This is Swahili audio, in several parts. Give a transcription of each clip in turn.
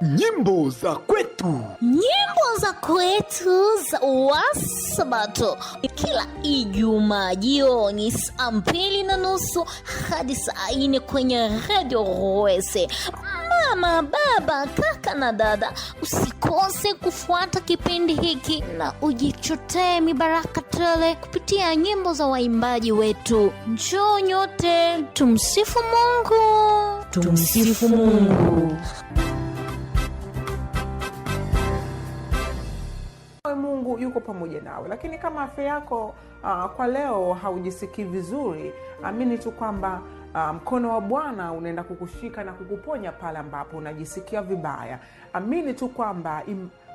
Nyimbo za kwetu. Nyimbo za kwetu za Wasabato kila Ijumaa jioni saa 2:30 hadi saa 4 kwenye Radio Rwese. Mama, baba, kaka na dada, usikose kufuata kipindi hiki na ujichotee mibaraka tele kupitia nyimbo za waimbaji wetu. Njoo nyote, tumsifu Mungu. Tumsifu Mungu. Mungu yuko pamoja nawe. Lakini kama afya yako kwa leo haujisikii vizuri, amini tu kwamba mkono wa Bwana unaenda kukushika na kukuponya pale ambapo unajisikia vibaya. Amini tu kwamba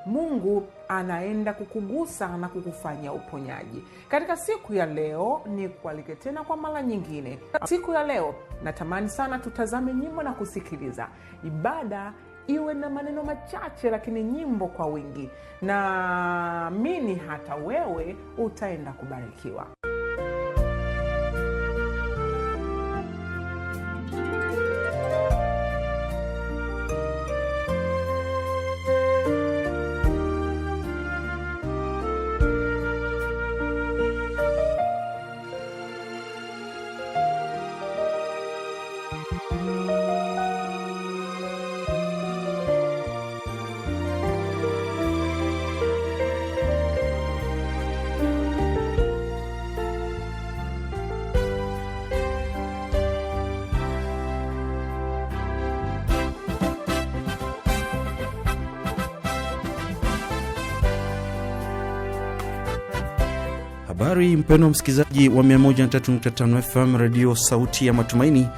Mungu anaenda kukugusa na kukufanya uponyaji. Katika siku ya leo ni kualike tena kwa mara nyingine. Siku ya leo natamani sana tutazame nyimbo na kusikiliza. Ibada iwe na maneno machache lakini nyimbo kwa wingi. Na mimi hata wewe utaenda kubarikiwa. Habari mpendwa msikilizaji wa 103.5 FM Radio Sauti ya Matumaini.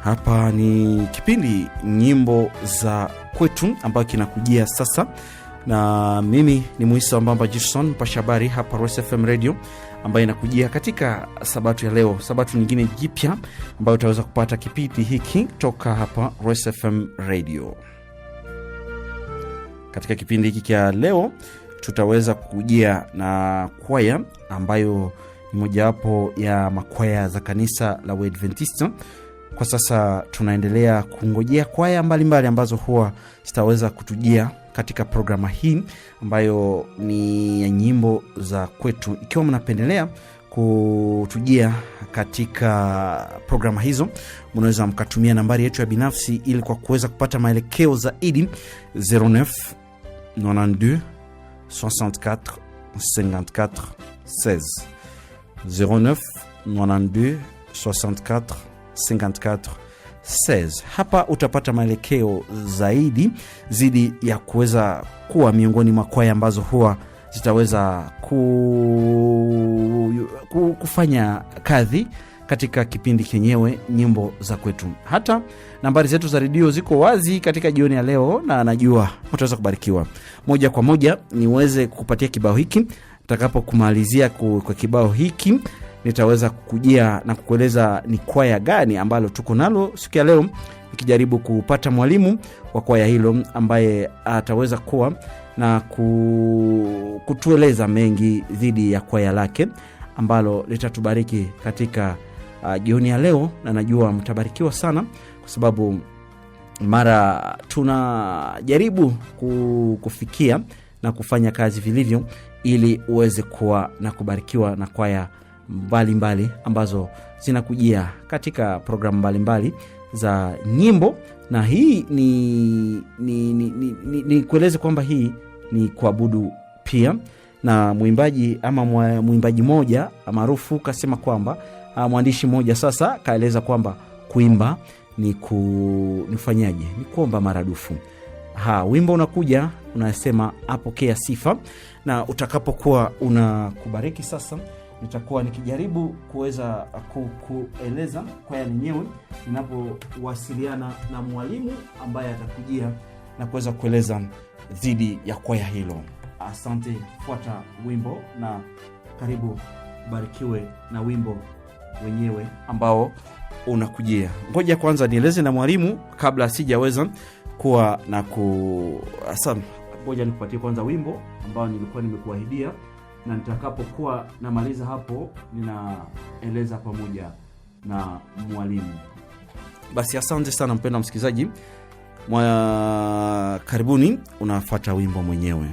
Hapa ni kipindi Nyimbo za Kwetu ambacho kinakujia sasa, na mimi ni Muisa Mbamba Jason, mpasha habari hapa Rwese FM Radio, ambaye inakujia katika sabato ya leo, sabato nyingine jipya ambayo utaweza kupata kipindi hiki kutoka hapa Rwese FM Radio. Katika kipindi hiki cha leo tutaweza kujia na kwaya ambayo ni mojawapo ya makwaya za kanisa la Waadventista. Kwa sasa tunaendelea kungojea kwaya mbalimbali ambazo huwa zitaweza kutujia katika programa hii ambayo ni ya nyimbo za kwetu. Ikiwa mnapendelea kutujia katika programa hizo, mnaweza mkatumia nambari yetu ya binafsi ili kwa kuweza kupata maelekeo zaidi 09 92 64 54 16 09 92 64 54 16. Hapa utapata maelekeo zaidi ya kuweza kuwa miongoni mwa kwaya ambazo huwa zitaweza kufanya kazi katika kipindi kenyewe Nyimbo za Kwetu. Hata nambari zetu za redio ziko wazi katika jioni ya leo, na najua mtaweza kubarikiwa. Moja kwa moja niweze kukupatia kibao hiki. Nitakapo kumalizia kwa kibao hiki, nitaweza kukujia na kukueleza ni kwaya gani ambalo tuko nalo siku ya leo, nikijaribu kupata mwalimu wa kwaya hilo ambaye ataweza kuwa na kutueleza mengi dhidi ya kwaya lake ambalo litatubariki katika jioni ya leo. Na najua mtabarikiwa sana kwa sababu mara tunajaribu kufikia na kufanya kazi vilivyo ili uweze kuwa na kubarikiwa na kwaya mbalimbali ambazo zinakujia katika programu mbalimbali za nyimbo. Na hii ni kueleze kwamba hii ni kuabudu pia, na mwimbaji moja maarufu kasema kwamba mwandishi mmoja sasa kaeleza kwamba kuimba ni nifanyaje, ni kuomba maradufu. Wimbo unakuja unasema apokea sifa, na utakapokuwa unakubariki sasa nitakuwa nikijaribu kuweza kueleza kwaya yenyewe ninapowasiliana na mwalimu ambaye atakujia na kuweza kueleza dhidi ya kwaya hilo. Asante, fuata wimbo na karibu barikiwe na wimbo wenyewe ambao unakujia. Ngoja kwanza nieleze na mwalimu kabla sijaweza kuwa na asante. Ngoja nikupatie kwanza wimbo ambao nilikuwa nimekuahidia, na nitakapokuwa namaliza hapo ninaeleza pamoja na mwalimu. Basi asante sana mpendwa msikilizaji. karibuni, unafuata wimbo mwenyewe.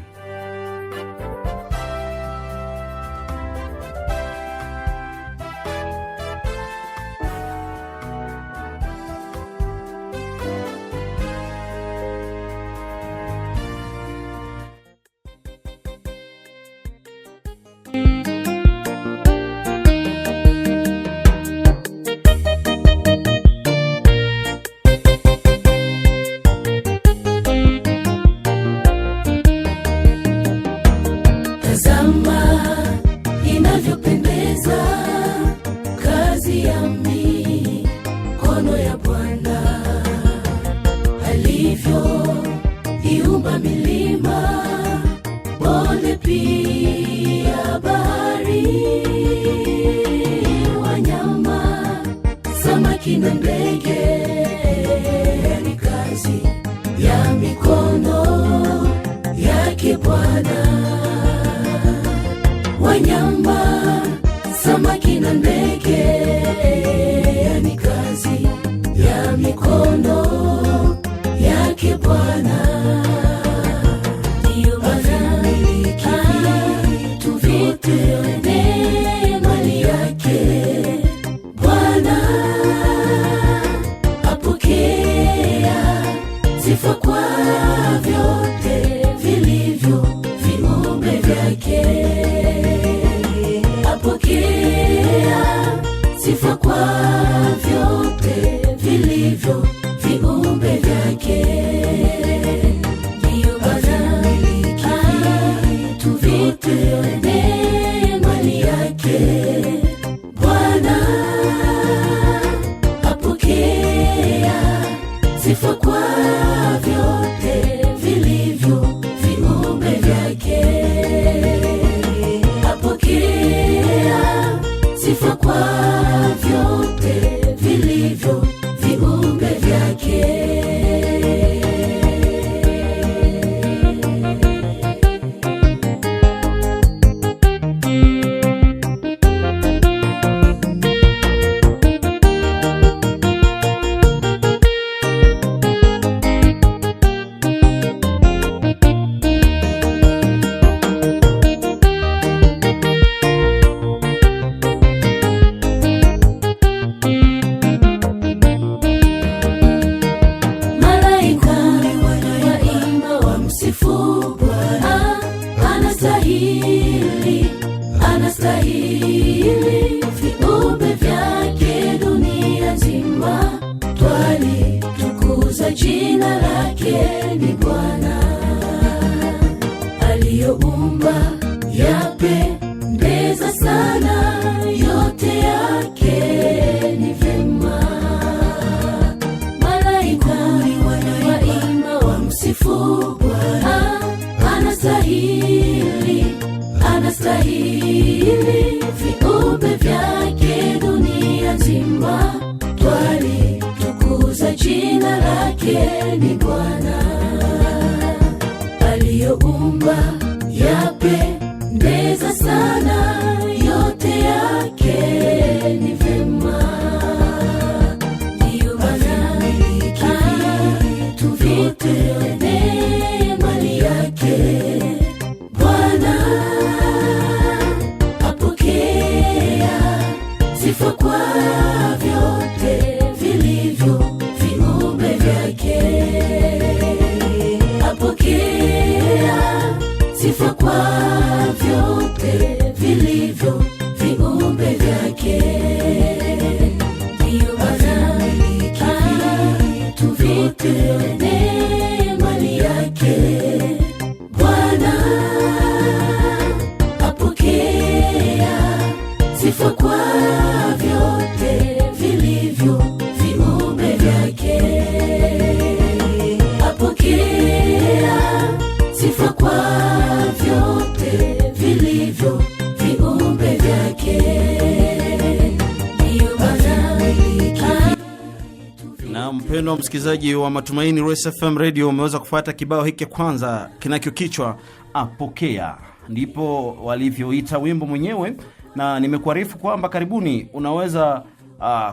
Mpendwa msikilizaji wa Matumaini Royce FM Radio, umeweza kufuata kibao hiki kwanza kinachokichwa Apokea. Ndipo walivyoita wimbo mwenyewe, na nimekuarifu kwamba karibuni unaweza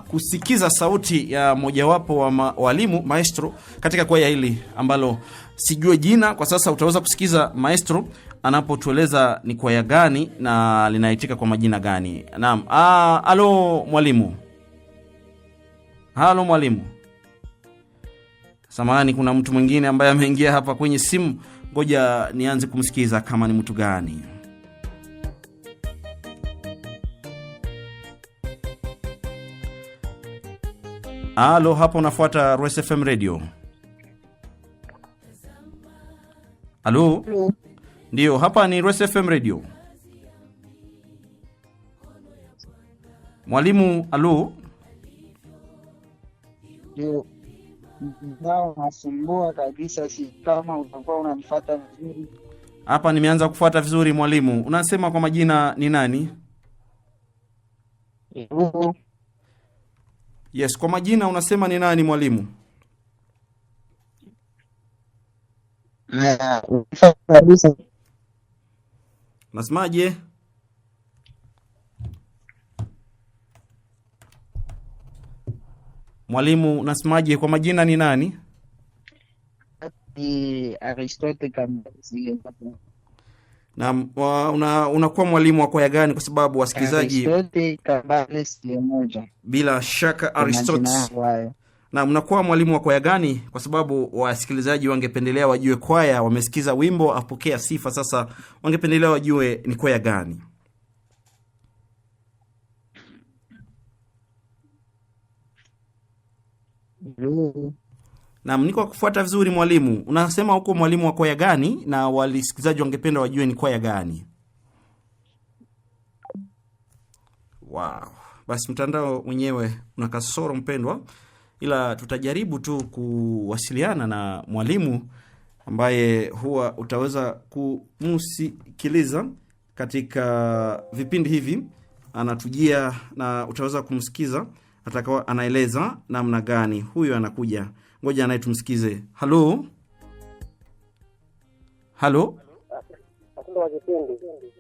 kusikiza sauti ya mojawapo wa walimu maestro katika kwaya hili ambalo sijue jina kwa sasa. Utaweza kusikiza maestro anapotueleza ni kwaya gani na linaitika kwa majina gani. Naam. Halo mwalimu. Halo mwalimu. Samahani, kuna mtu mwingine ambaye ameingia hapa kwenye simu. Ngoja nianze kumsikiza kama ni mtu gani. Halo, hapo unafuata Royce FM Radio. Halo? Ndio, hapa ni Royce FM Radio. Mwalimu, halo? Ndio. Nao nasumbua kabisa, si kama utakuwa unanifuata vizuri. Hapa nimeanza kufuata vizuri mwalimu. Unasema kwa majina ni nani? Yes, kwa majina unasema ni nani mwalimu? Kabisa. Nasemaje? Mwalimu, unasemaje kwa majina ni nani? Ni Aristote Kambale. Na unakuwa mwalimu wa kwaya gani, kwa sababu wasikilizaji Aristote Kambale moja. Bila shaka Aristote. Na mnakuwa mwalimu wa kwaya gani, kwa sababu wasikilizaji wangependelea wajue kwaya, wamesikiza wimbo apokea sifa, sasa wangependelea wajue ni kwaya gani. Na mniko kufuata vizuri mwalimu. Unasema huko mwalimu wa kwaya gani, na wasikilizaji wangependa wajue ni kwaya gani. Wow. Basi mtandao mwenyewe una kasoro mpendwa, ila tutajaribu tu kuwasiliana na mwalimu ambaye huwa utaweza kumsikiliza katika vipindi hivi. Anatujia na utaweza kumsikiza atakawa anaeleza namna gani. Huyu anakuja. Ngoja naye tumsikize. Halo? Halo?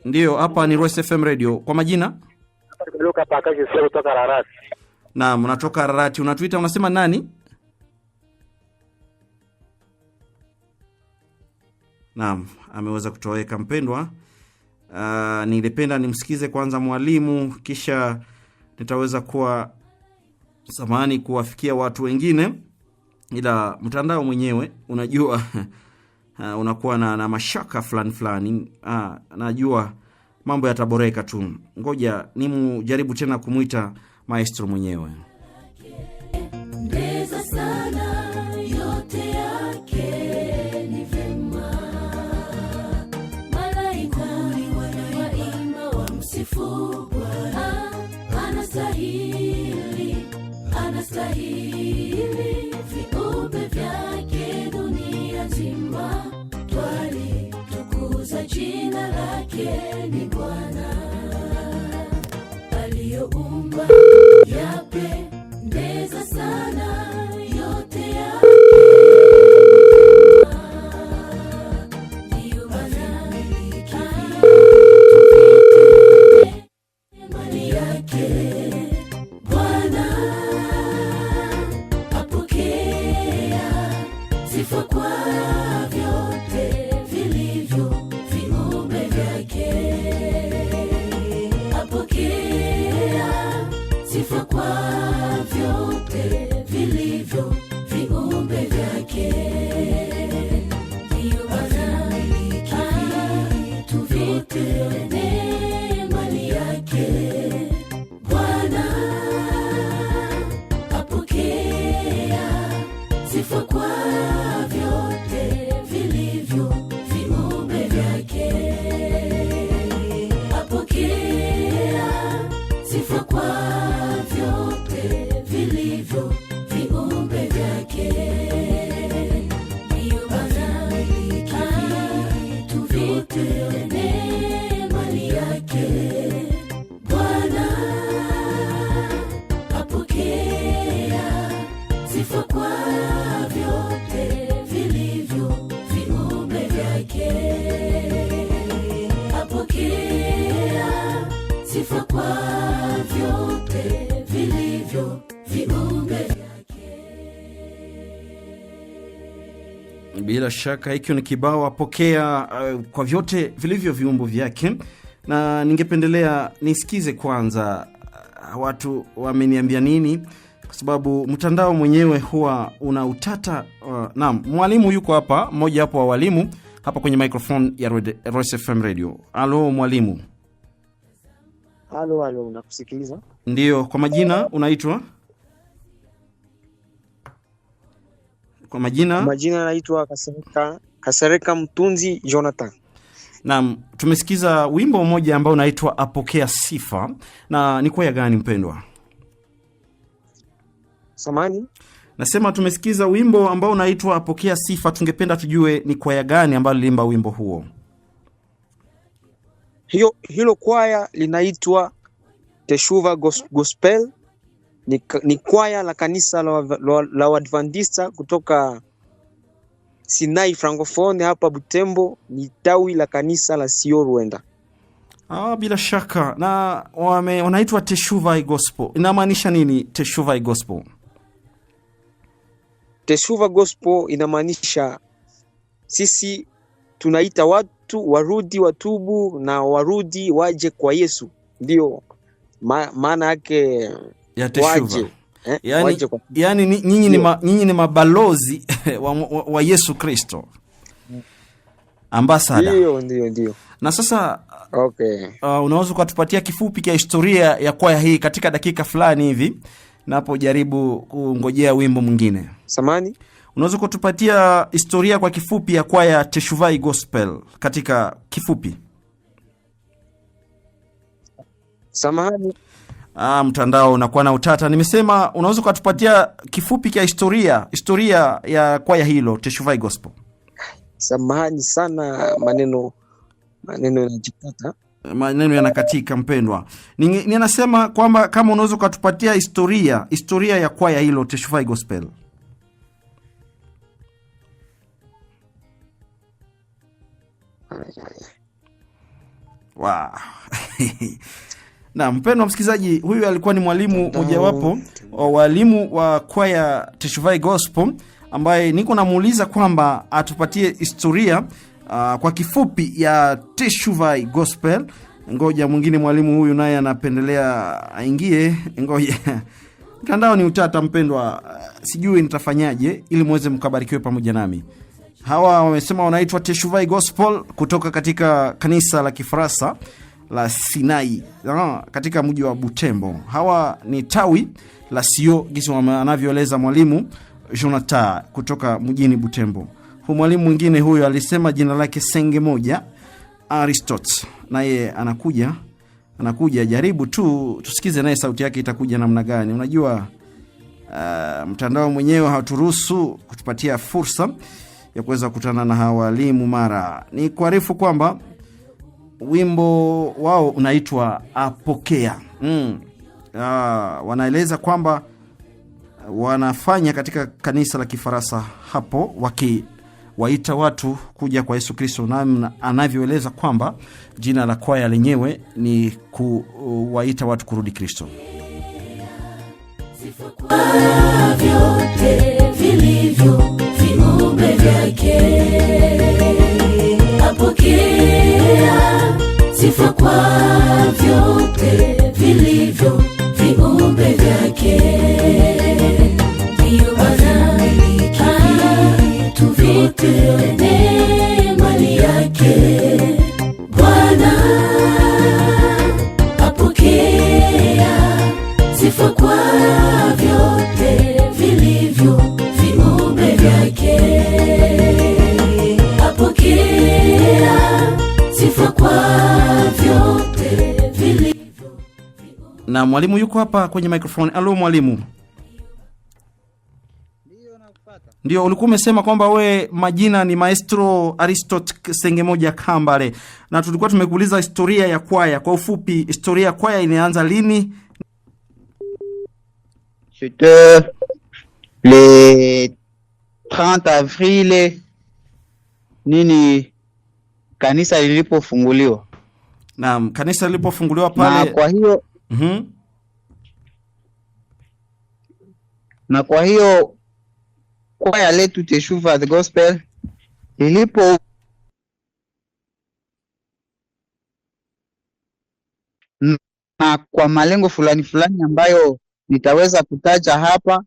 Ndio, hapa ni Royce FM Radio. Kwa majina? Luka Pakaji sio kutoka Rarati. Naam, unatoka Rarati. Unatuita unasema nani? Naam, ameweza kutoweka mpendwa. Ningependa nimsikize kwanza mwalimu, kisha nitaweza kuwa samahani kuwafikia watu wengine, ila mtandao mwenyewe unajua unakuwa na mashaka fulani. Najua mambo yataboreka tu. Ngoja nimjaribu tena kumuita maestro mwenyewe. Ndeza sana yote yake ni vema. Malaika waimba wamsifu Bwana. Anastahili viumbe vyake dunia nzima. Twalitukuza jina lake ni Bwana. Aliyoumba yapendeza sana yote yake. Ndiyo maana mali yake Bwana. Apokea sifa kwa vyote vilivyo viumbe vyake. Apokea sifa kwa vyote vilivyo viumbe vyake. Ndiyo maana vitu vyote ni mali yake Bwana. Apokea sifa kwa vyote vilivyo viumbe vyake. Apokea sifa kwa vyote vilivyo viumbe vyake. Ndiyo maana vitu vyote ni mali yake Bwana. Apokea sifa kwa vyote vilivyo viumbe vyake. Apokea sifa kwa vyote vilivyo viumbe vyake. Bila shaka hiki ni kibao apokea kwa vyote vilivyo viumbo vyake, na ningependelea nisikize kwanza watu wameniambia nini, kwa sababu mtandao mwenyewe huwa una utata. Naam, mwalimu yuko hapa, mmoja hapo wa walimu hapa kwenye microphone ya Royce FM Radio. Halo mwalimu. Halo, nakusikiliza. Ndio, kwa majina unaitwa? Kwa majina naitwa Kasereka Mtunzi Jonathan. Naam, tumesikiza wimbo mmoja ambao unaitwa Apokea Sifa, na ni kwaya gani mpendwa? Samani? Nasema tumesikiza wimbo ambao unaitwa Apokea Sifa, tungependa tujue ni kwaya gani ambalo liimba wimbo huo. Hilo kwaya linaitwa Teshuva Gospel. Ni kwaya la kanisa la Waadventista kutoka Sinai Francophone hapa Butembo, ni tawi la kanisa la Sio Rwanda. Bila shaka. Na wanaitwa Teshuva Gospel. Inamaanisha nini Teshuva Gospel? Teshuva Gospel inamaanisha sisi tunaita watu warudi, watubu na warudi waje kwa Yesu. Ndio maana yake ya Teshuva. Yani nyinyi ni mabalozi wa Yesu Kristo. Ambassador. Ndio. Na sasa okay. Unaweza kutupatia kifupi cha historia ya kwaya hii katika dakika fulani hivi, napojaribu kungojea wimbo mwingine. Samani? Unaweza kutupatia historia kwa kifupi ya kwaya Teshuva Gospel katika kifupi? Samahani. Mtandao unakuwa na utata. Nimesema unaweza kutupatia kifupi cha historia ya kwaya hilo Teshuva Gospel. Samahani sana, maneno yanajikata. Maneno yanakatika mpendwa. Ninasema kwamba kama unaweza kutupatia historia ya kwaya hilo Teshuva Gospel. Wow. Na mpendwa msikilizaji, huyu alikuwa ni mwalimu mojawapo wa walimu wa kwaya Teshuva Gospel, ambaye niko namuuliza kwamba atupatie historia kwa kifupi ya Teshuva Gospel. Ngoja mwingine mwalimu huyu naye anapendelea aingie. Ngoja. Mtandao ni utata mpendwa, sijui nitafanyaje ili muweze mkabarikiwe pamoja nami. Hawa wamesema wanaitwa Teshuva Gospel kutoka katika kanisa la Kifaransa la Sinai katika mji wa Butembo. Hawa ni tawi la Sio, gisi anavyoeleza mwalimu Jonathan kutoka mjini Butembo. Huyu mwalimu mwingine huyo alisema jina lake Senge moja Aristotle, naye anakuja jaribu tu tusikize naye sauti yake itakuja namna gani. Unajua mtandao mwenyewe haturuhusu kutupatia fursa ya kuweza kukutana na hawa walimu mara. Ni kuarifu kwamba wimbo wao unaitwa Apokea. Wanaeleza kwamba wanafanya katika kanisa la Kifaransa hapo, wakiwaita watu kuja kwa Yesu Kristo, na anavyoeleza kwamba jina la kwaya lenyewe ni kuwaita watu kurudi Kristo. Kwa vyote vilivyo viumbe vyake, apokea sifa kwa vyote vilivyo viumbe vyake. Ndiyo Bwana vitu vyote ni mali yake. Bwana apokea sifa kwa vyote vilivyo viumbe vyake. Apokea sifa kwa vyote vilivyo. Na mwalimu yuko hapa kwenye microphone. Halo mwalimu. Ndio, ulikuwa umesema kwamba we majina ni Maestro Aristotle Senge moja Kambale, na tulikuwa tumekuuliza historia ya kwaya. Kwa ufupi, historia ya kwaya inaanza lini? C'était le 30 avril nini kanisa lilipofunguliwa. Naam, kanisa lilipofunguliwa pale. Na kwa hiyo na kwa hiyo kwaya letu Teshuva the Gospel lilipo na kwa malengo fulani fulani ambayo nitaweza kutaja hapa.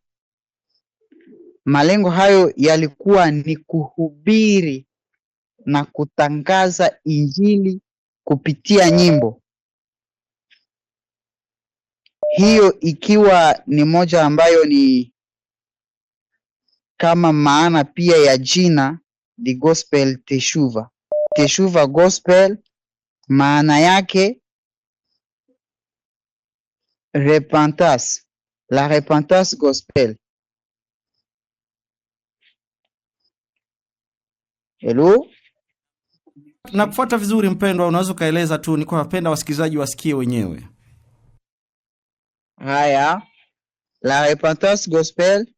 Malengo hayo yalikuwa ni kuhubiri na kutangaza Injili kupitia nyimbo. Hiyo ikiwa ni moja ambayo ni kama maana pia ya jina The Gospel Teshuva. Teshuva Gospel maana yake repentance, la repentance gospel. Hello? Na kufuata vizuri mpendwa, unaweza kaeleza tu, niko napenda wasikilizaji wasikie wenyewe. Haya, la repentance gospel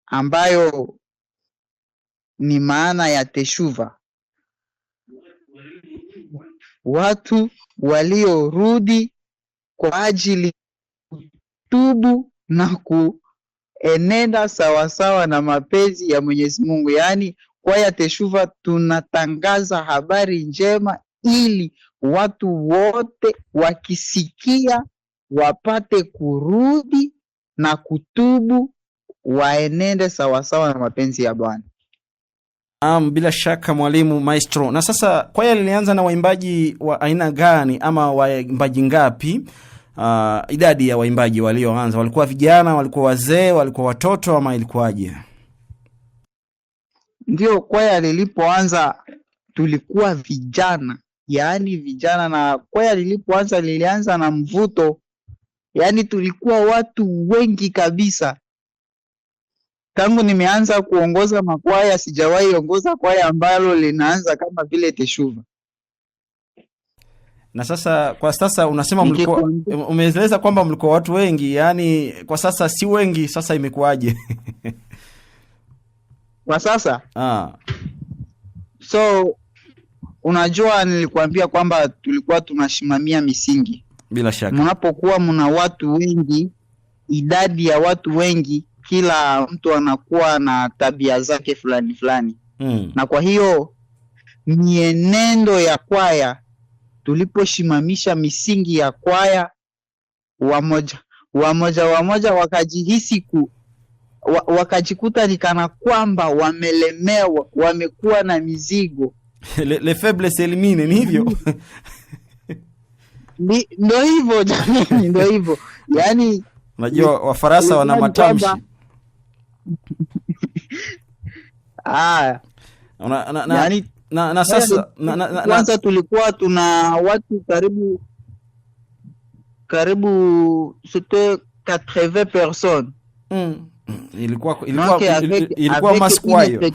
ambayo ni maana ya teshuva, watu waliorudi kwa ajili tubu na kuenenda sawasawa na mapenzi ya Mwenyezi Mungu. Yaani kwaya teshuva tunatangaza habari njema ili watu wote wakisikia wapate kurudi na kutubu, waenende sawasawa na mapenzi ya Bwana. Bila shaka mwalimu maestro. Na sasa kwaya lilianza na waimbaji wa aina gani ama waimbaji ngapi? Idadi ya waimbaji walioanza, walikuwa vijana, walikuwa wazee, walikuwa watoto ama ilikuwaje? Ndio, kwaya lilipoanza tulikuwa vijana, yaani vijana, na kwaya lilipoanza lilianza na mvuto, yaani tulikuwa watu wengi kabisa. Tangu nimeanza kuongoza makwaya sijawahi ongoza kwaya ambalo linaanza kama vile teshuva. Na sasa kwa sasa unasema mlikuwa, umeeleza kwamba mlikuwa watu wengi, yani kwa sasa si wengi, sasa imekuwaje? Kwa sasa? So unajua nilikuambia kwamba tulikuwa tunashimamia misingi. Bila shaka. Mnapokuwa mna watu wengi, idadi ya watu wengi, kila mtu anakuwa na tabia zake fulani fulani. Na kwa hiyo mienendo ya kwaya, tuliposhimamisha misingi ya kwaya, wamoja wakajihisi wakajikuta ni kana kwamba wamelemewa, wamekuwa na mizigo. Le faibles élimine, ni hivyo? Ndio hivyo jamani, ndio hivyo. Yaani unajua Wafaransa wana matamshi. Yani, na sasa kwanza tulikuwa tuna watu karibu c'était 80 personnes. Ilikuwa maskwayo.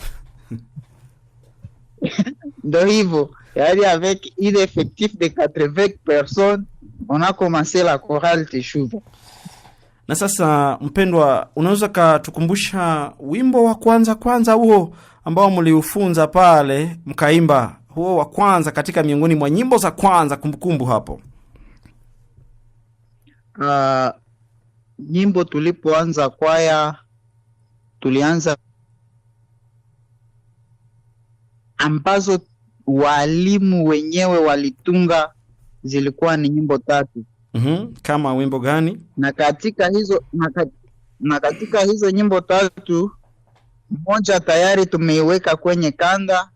Ndio hivyo. Yaani avec une effectif de 80 personnes, on a commencé la chorale Teshuva. Na sasa mpendwa, unaweza katukumbusha wimbo wa kwanza huo ambao mliufunza pale mkaimba, huo wa kwanza katika miongoni mwa nyimbo za kwanza, kumbukumbu hapo? Nyimbo tulipoanza kwaya, tulianza ambazo walimu wenyewe walitunga, zilikuwa ni nyimbo 3. Kama wimbo gani? Na katika hizo nyimbo 3, moja tayari tumeiweka kwenye kanda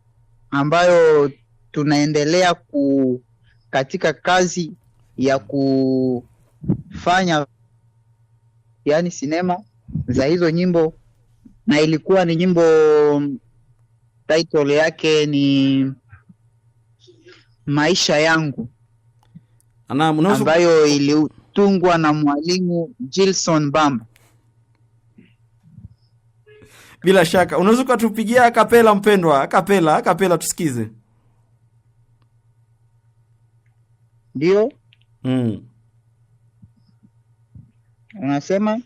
ambayo tunaendelea katika kazi ya kufanya, yani sinema za hizo nyimbo, na ilikuwa ni nyimbo, title yake ni Maisha Yangu, ambayo ilitungwa na mwalimu Gilson Bamba. Bila shaka unaweza kutupigia akapela mpendwa, akapela tusikize. Ndio? Unasema?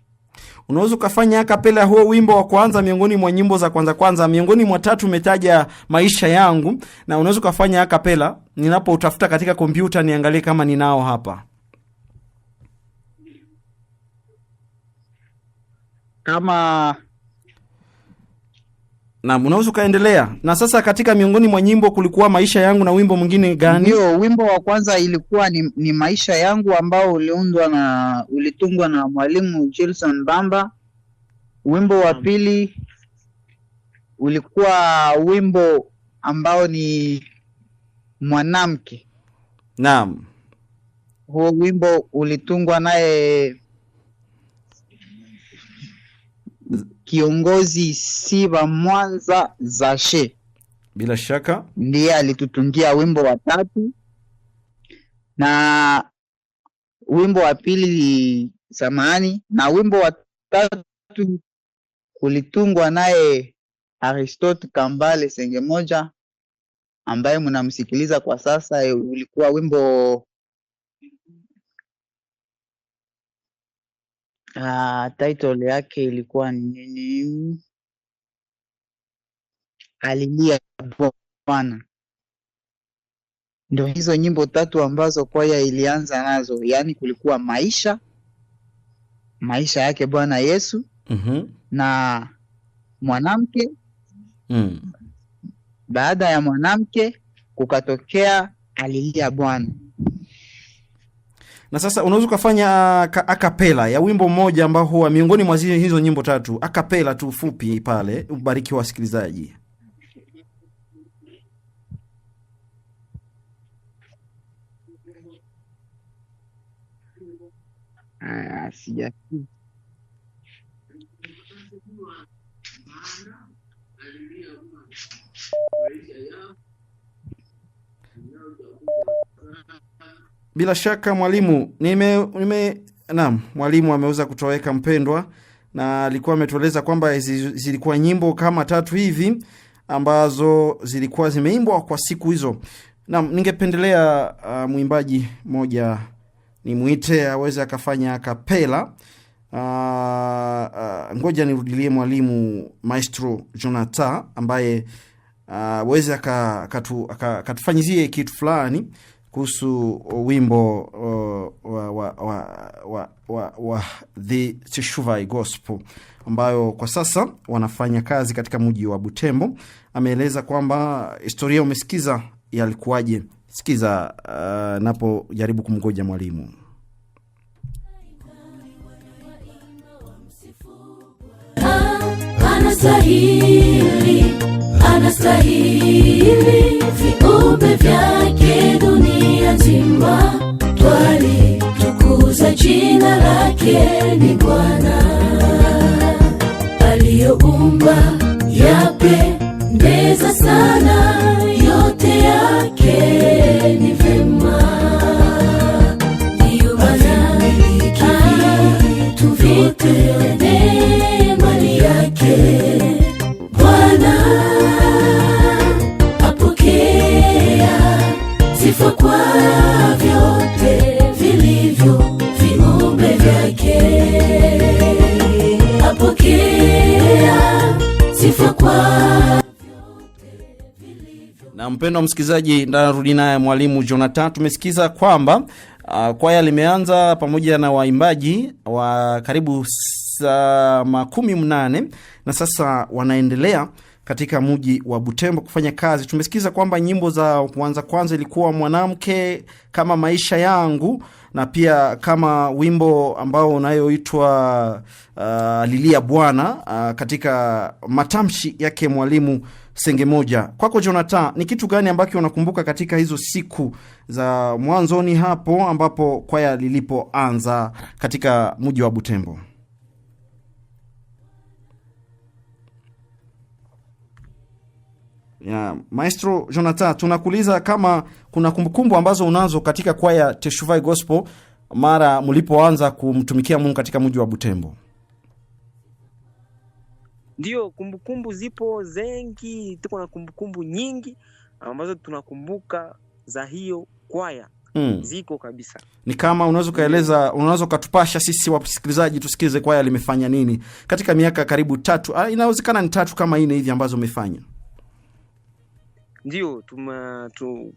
Unaweza kufanya akapela huo wimbo wa kwanza miongoni mwa nyimbo za kwanza, miongoni mwa 3 umetaja Maisha Yangu, na unaweza kufanya akapela. Ninapo utafuta katika kompyuta niangalie kama ninao hapa. Kama Na unaweza kaendelea. Na sasa katika miongoni mwa nyimbo kulikuwa maisha yangu na wimbo mwingine gani? Ndio, wimbo wa kwanza ilikuwa ni maisha yangu ambao ulitungwa na mwalimu Gilson Bamba. Wimbo wa pili ulikuwa wimbo ambao ni mwanamke. Naam. Huo wimbo ulitungwa naye kiongozi Siba Mwanza Zashe. Bila shaka ndiye alitutungia wimbo wa tatu, na wimbo wa pili samani, na wimbo wa tatu ulitungwa naye Aristote Kambale Sengemoja ambaye mnamsikiliza kwa sasa. Ulikuwa wimbo title yake ilikuwa ni nini? Alilia Bwana. Ndio hizo nyimbo tatu ambazo kwaya ilianza nazo, yaani kulikuwa maisha yake Bwana Yesu, na mwanamke. Baada ya mwanamke kukatokea alilia Bwana. Na sasa unaweza kufanya akapela ya wimbo mmoja ambao huwa miongoni mwa hizo nyimbo tatu, akapela tu fupi pale, ubariki wasikilizaji. Sijasikia. Bila shaka mwalimu, naam, mwalimu ameweza kutoweka mpendwa, na alikuwa ametueleza kwamba zilikuwa nyimbo kama tatu hivi ambazo zilikuwa zimeimbwa kwa siku hizo. Naam, ningependelea mwimbaji moja nimuite aweze akafanya akapela. Ngoja nirudilie mwalimu Maestro Jonathan ambaye aweze akatufanyizie kitu fulani kuhusu wimbo wa The Teshuvai Gospel ambayo kwa sasa wanafanya kazi katika mji wa Butembo. Ameeleza kwamba historia umesikiza yalikuwaje. Sikiza napo jaribu kumgoja mwalimu. Anastahili viumbe vyake dunia nzima, twalitukuza jina lake. Ni Bwana aliyoumba, yapendeza sana, yote yake ni vema. Ndiyo maana vitu vyote ni mali yake. Bwana apokea sifa kwa vyote vilivyo viumbe vyake. Apokea sifa kwa na mpendwa msikilizaji, ndarudi naye mwalimu Jonathan. Tumesikiza kwamba kwaya limeanza pamoja na waimbaji wa karibu 18 na sasa wanaendelea katika mji wa Butembo kufanya kazi. Tumesikiza kwamba nyimbo za kwanza ilikuwa mwanamke, kama maisha yangu, na pia kama wimbo ambao unayoitwa Lilia Bwana katika matamshi yake mwalimu Sengemoja. Kwako Jonathan, ni kitu gani ambacho unakumbuka katika hizo siku za mwanzoni hapo ambapo kwaya lilipoanza katika mji wa Butembo? Ya, Maestro Jonathan, tunakuuliza kama kuna kumbukumbu ambazo unazo katika kwaya Teshuvai Gospel mara mlipoanza kumtumikia Mungu katika mji wa Butembo. Ndio, kumbukumbu zipo zengi, tuko na kumbukumbu nyingi ambazo tunakumbuka za hiyo kwaya. Ziko kabisa. Ni kama unaweza ukatupasha sisi wasikilizaji tusikize kwaya limefanya nini katika miaka karibu 3, inawezekana ni 3 kama 4 hivi ambazo umefanya. Ndio,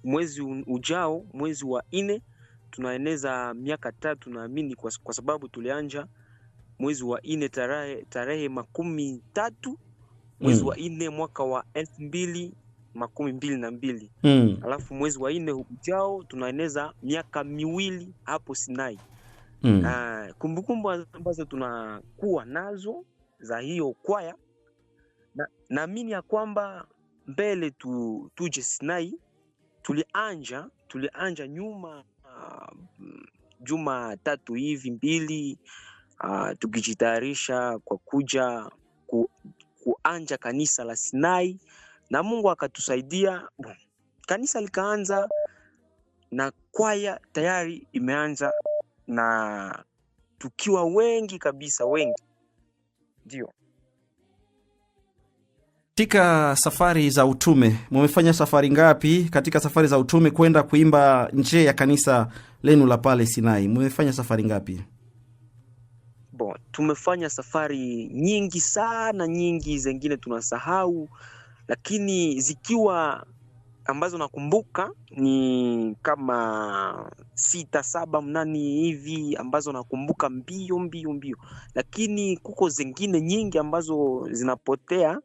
mwezi ujao, mwezi wa 4 tunaeneza miaka 3 naamini, kwa sababu tulianja mwezi wa 4 tarehe 13 mwezi wa 4 mwaka wa 2022. Alafu mwezi wa 4 ujao tunaeneza miaka 2 hapo Sinai. Kumbukumbu ambazo tunakuwa nazo za hiyo kwaya, naamini ya kwamba mbele tuje Sinai tulianja nyuma juma 3 hivi 2, tukijitayarisha kwa kuja kuanja kanisa la Sinai, na Mungu akatusaidia, kanisa likaanza na kwaya tayari imeanza, na tukiwa wengi kabisa, wengi. Ndio. Katika safari za utume, mmefanya safari ngapi katika safari za utume kwenda kuimba nje ya kanisa lenu la pale Sinai? Mmefanya safari ngapi? Tumefanya safari nyingi sana, nyingi, zingine tunasahau, lakini zikiwa ambazo nakumbuka ni kama 6, 7, 8 hivi ambazo nakumbuka mbio, lakini kuko zingine nyingi ambazo zinapotea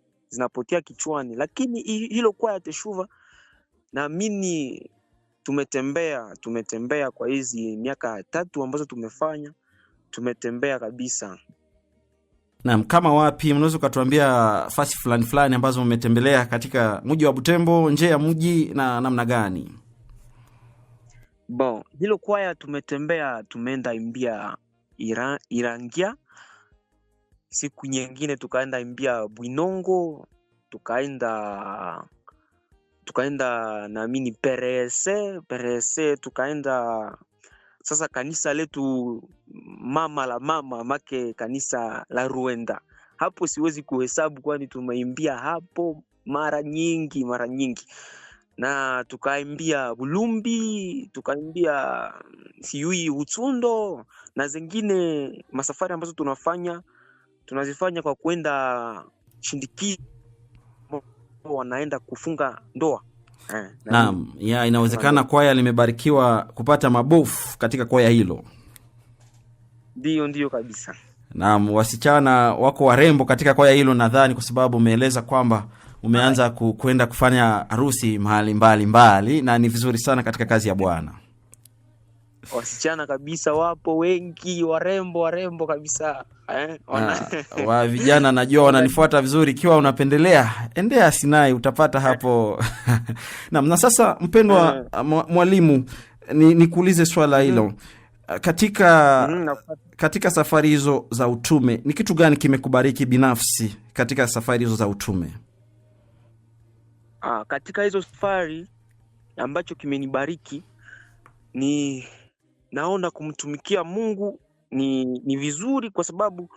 kichwani. Lakini hilo kwaya Teshuva, naamini tumetembea kwa hizi miaka 3 ambazo tumetembea kabisa. Naam, kama wapi, mnaweza kutuambia fasi fulani ambazo mmetembelea katika mji wa Butembo, nje ya mji, na namna gani? Hilo kwaya tumetembea, tumeenda imbia Irangia. Siku nyingine tukaenda imbia Bwinongo, tukaenda naamini Perese, tukaenda sasa kanisa letu mama la mama make kanisa la Ruenda. Hapo siwezi kuhesabu kwani tumeimbia hapo mara nyingi. Na tukaimbia Bulumbi, tukaimbia Siui Utsundo, na zingine masafari ambazo tunazifanya kwa kwenda shindiki wanaenda kufunga ndoa. Naam, inawezekana kwaya limebarikiwa kupata mabofu katika kwaya hilo. Ndio kabisa. Naam, wasichana wako warembo katika kwaya hilo, nadhani kwa sababu umeeleza kwamba umeanza kwenda kufanya harusi mahali mbali, na ni vizuri sana katika kazi ya Bwana. Wasichana kabisa wapo wengi, warembo kabisa. Wa vijana najua wananifuata vizuri, ikiwa unapendelea endea Sinai utapata hapo. Na sasa mpendwa mwalimu, nikuulize swala hilo. Katika safari hizo za utume, ni kitu gani kimekubariki binafsi katika safari hizo za utume? Katika hizo safari ambacho kimenibariki ni naona kumtumikia Mungu ni vizuri, kwa sababu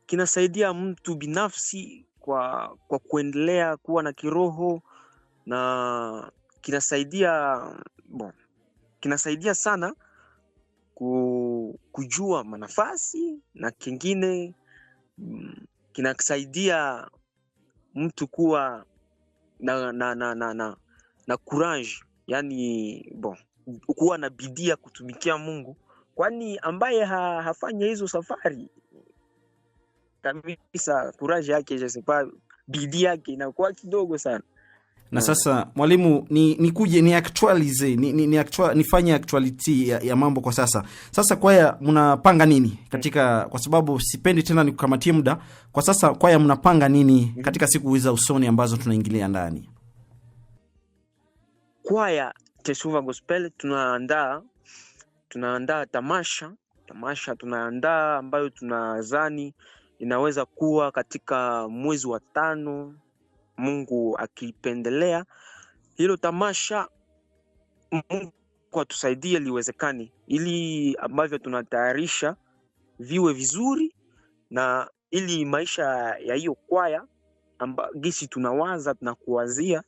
kinasaidia mtu binafsi kwa kuendelea kuwa na kiroho, na kinasaidia sana kujua manafasi, na kingine kinasaidia mtu kuwa na courage, yani kuwa na bidii ya kutumikia Mungu, kwani ambaye hafanya hizo safari kabisa courage yake, je sais pas, bidii yake inakuwa kidogo sana. Na sasa mwalimu, nikuje ni actualize nifanye actuality ya mambo kwa sasa. Sasa kwaya mnapanga nini katika, kwa sababu sipendi tena nikukamatie muda. Kwa sasa kwaya mnapanga nini katika siku za usoni ambazo tunaingilia ndani? Kwaya Teshuva Gospel tunaandaa tamasha tunaandaa ambayo tunadhani inaweza kuwa katika mwezi wa 5, Mungu akipendelea. Hilo tamasha Mungu atusaidie liwezekane, ili ambavyo tunatayarisha viwe vizuri, na ili maisha ya hiyo kwaya gisi tunawaza na kuwazia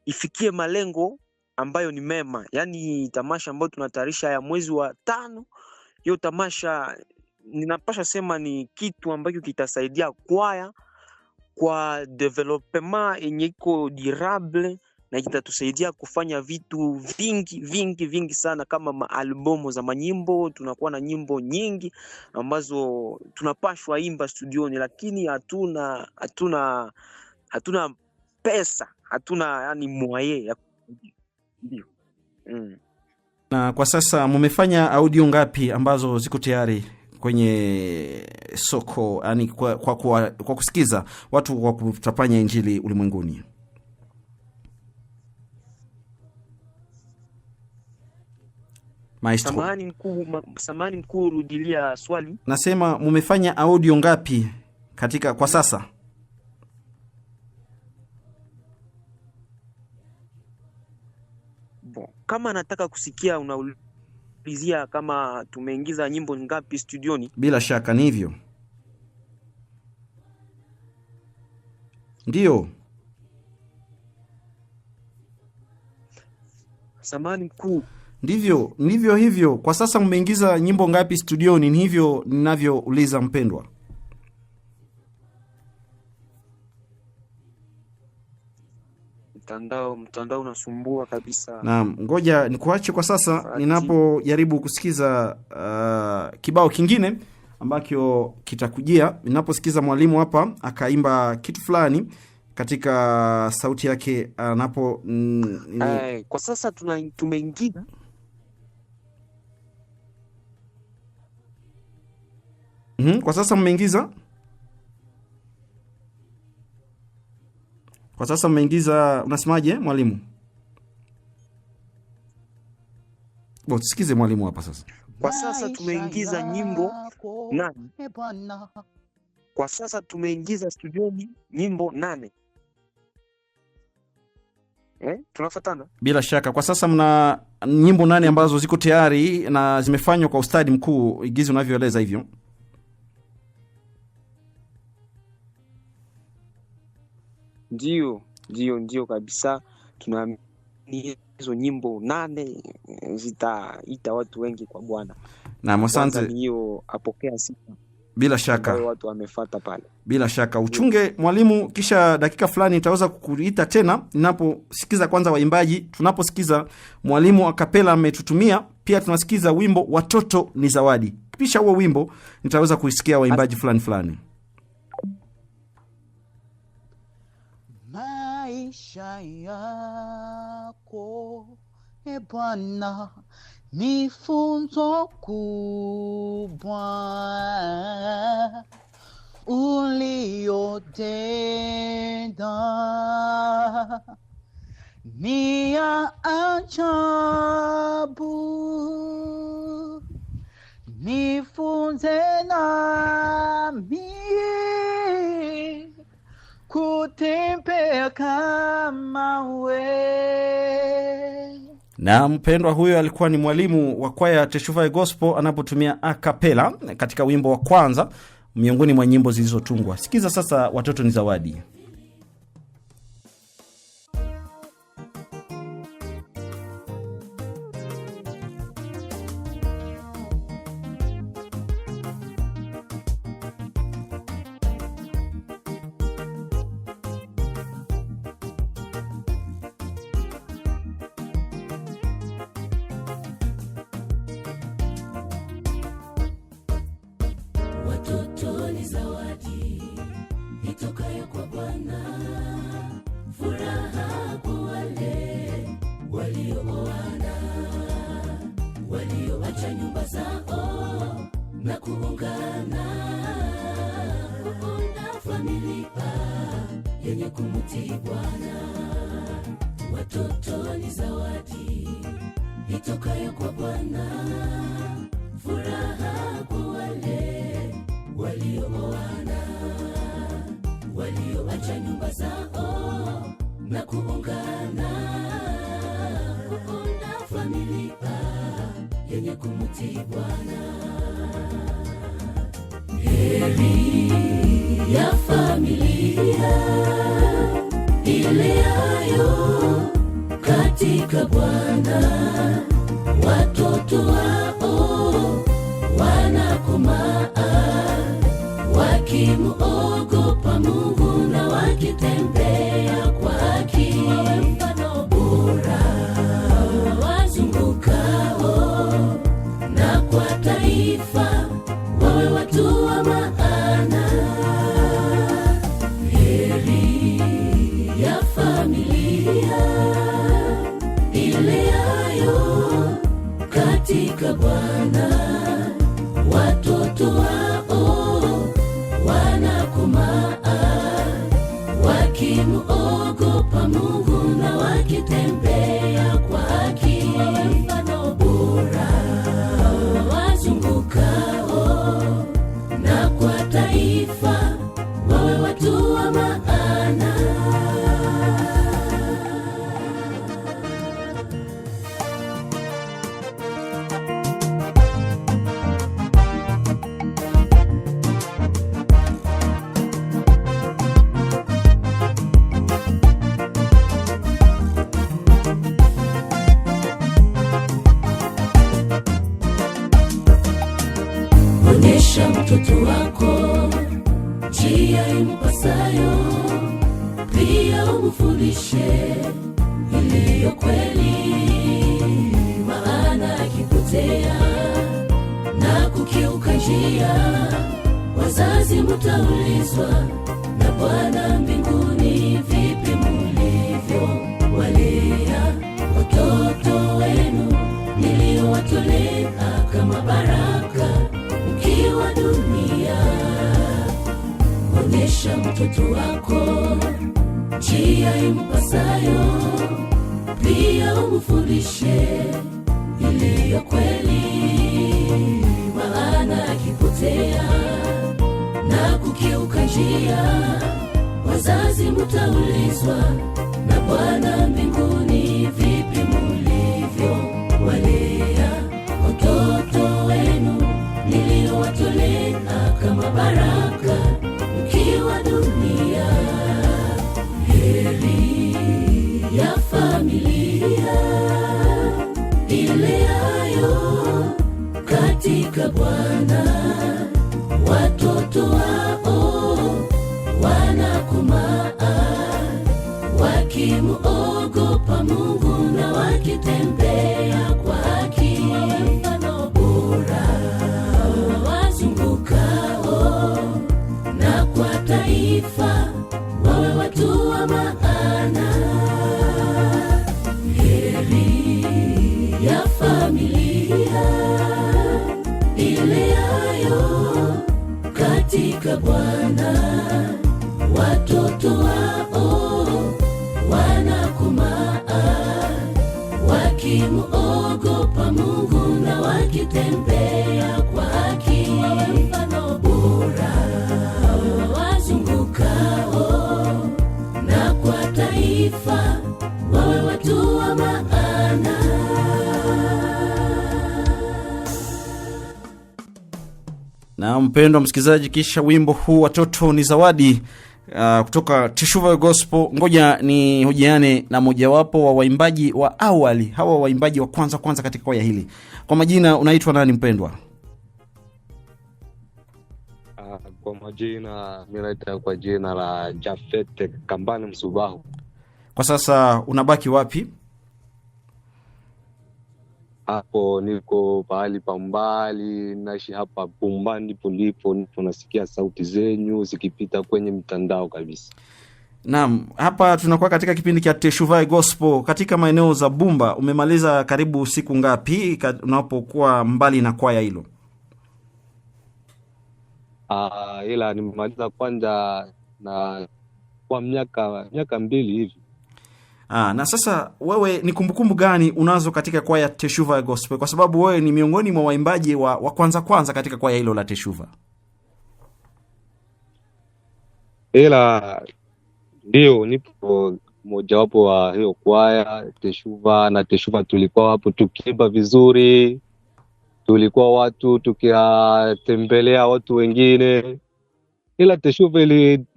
ifikie malengo ambayo ni mema. Yani tamasha ambayo tunatayarisha ya mwezi wa 5, hiyo tamasha ninapasha sema ni kitu ambacho kitasaidia kwaya kwa development yenye iko durable, na kitatusaidia kufanya vitu vingi sana, kama maalbumu za manyimbo. Tunakuwa na nyimbo nyingi ambazo tunapashwa imba studioni, lakini hatuna hatuna pesa, hatuna yani moyen ya ndio. Na kwa sasa mmefanya audio ngapi ambazo ziko tayari kwenye soko, yani kwa kusikiza watu kwa kutapanya injili ulimwenguni? Maestro. Samahani mkuu, rudilia swali. Nasema mmefanya audio ngapi katika kwa sasa? Kama nataka kusikia unaulizia kama tumeingiza nyimbo ngapi studioni? Bila shaka ni hivyo. Ndio. Samahani mkuu. Ndivyo hivyo. Kwa sasa mmeingiza nyimbo ngapi studioni? Ni hivyo ninavyouliza mpendwa. Mtandao unasumbua kabisa. Naam, ngoja nikuache kwa sasa ninapojaribu kusikiza kibao kingine ambacho kitakujia. Ninaposikiza mwalimu hapa akaimba kitu fulani katika sauti yake anapo kwa sasa tumeingiza kwa sasa mmeingiza unasemaje mwalimu? Tusikize mwalimu hapa sasa. Kwa sasa tumeingiza nyimbo 8. Kwa sasa tumeingiza studioni nyimbo 8. Tunafuatana? Bila shaka. Kwa sasa mna nyimbo 8 ambazo ziko tayari na zimefanywa kwa ustadi mkuu, igizo unavyoeleza hivyo. Ndio kabisa. Tunaamini hizo nyimbo 8 zitaita watu wengi kwa Bwana. Na asante. Hiyo apokea sifa. Bila shaka. Watu wamefuata pale. Bila shaka. Uchunge mwalimu, kisha dakika fulani nitaweza kukuita tena ninaposikiza kwanza waimbaji. Tunaposikiza mwalimu akapela ametutumia, pia tunasikiza wimbo Watoto ni Zawadi. Kisha huo wimbo nitaweza kuisikia waimbaji fulani. Maisha yako Bwana ni funzo kubwa uliotenda, ni ya ajabu, nifunze nami kutembea kama we. Na mpendwa, huyo alikuwa ni mwalimu wa kwaya Teshuvah Gospel anapotumia a cappella katika wimbo wa kwanza miongoni mwa nyimbo zilizotungwa. Sikiza sasa Watoto ni Zawadi. Watoto ni zawadi itokayo kwa Bwana, furaha kwa wale waliooana, walioacha nyumba zao na kuungana, kuunda familia yenye kumtii Bwana. Watoto ni zawadi itokayo kwa Bwana, furaha kwa wale walioana, walioacha nyumba zao na kuungana, kuunda familia yenye kumtii Bwana. Heri ya familia ileayo katika Bwana, watoto wao wanakomaa wakimuogopa Mungu na wakitembea kwa haki. Mfano bora wazungukao, na kwa taifa wawe watu wa maana. Heri ileayo katika Bwana, watoto wao wanakomaa wakimuogopa Mungu na wakitembea kwa haki. Mfano bora wazungukao, na kwa taifa wawe watu wa maana. Onyesha mtoto wako njia impasayo, pia umfundishe iliyo kweli, maana akipotea na kukiuka njia, wazazi mtaulizwa na Bwana mbinguni, vipi mulivyo walea watoto wenu niliowatolea kama baraka mkiwa dunia. Onyesha mtoto wako njia impasayo, pia umfundishe iliyo kweli, maana akipotea na kukiuka njia, wazazi mtaulizwa na Bwana mbinguni, vipi mulivyo walea watoto wenu niliowatolea kama baraka mkiwa dunia. Heri ya familia ileayo katika Bwana, watoto wao wanakomaa wakimuogopa Mungu na wakitembea kwa haki. Mfano bora wazungukao, na kwa taifa wawe watu wa maana. Heri ya familia ileayo katika Bwana, watoto wao wanakomaa wakimuogopa Mungu na wakitembea kwa haki. Mfano bora wazungukao, na kwa taifa wawe watu wa maana. Na mpendwa msikilizaji, kisha wimbo huu watoto ni zawadi kutoka Teshuva Gospel, ngoja ni hojiane na mojawapo wa waimbaji wa awali, hawa waimbaji wa kwanza katika kwaya hili. Kwa majina unaitwa nani mpendwa? Kwa majina mimi naitwa kwa jina la Jafet Kambani Msubahu. Kwa sasa unabaki wapi? Hapo niko pahali pa mbali, naishi hapa Bumba, ndipo nasikia sauti zenyu zikipita kwenye mtandao kabisa. Naam, hapa tunakuwa katika kipindi cha Teshuva Gospel katika maeneo za Bumba. Umemaliza karibu siku ngapi unapokuwa mbali na kwaya hilo? Ila nimemaliza kwanza na kwa miaka 2 hivi. Na sasa wewe ni kumbukumbu gani unazo katika kwaya Teshuva Gospel, kwa sababu wewe ni miongoni mwa waimbaji wa kwanza katika kwaya hilo la Teshuva? Ila ndio nipo mojawapo wa hiyo kwaya Teshuva, na Teshuva tulikuwa hapo tukiimba vizuri, tulikuwa watu tukitembelea watu wengine. Ila Teshuva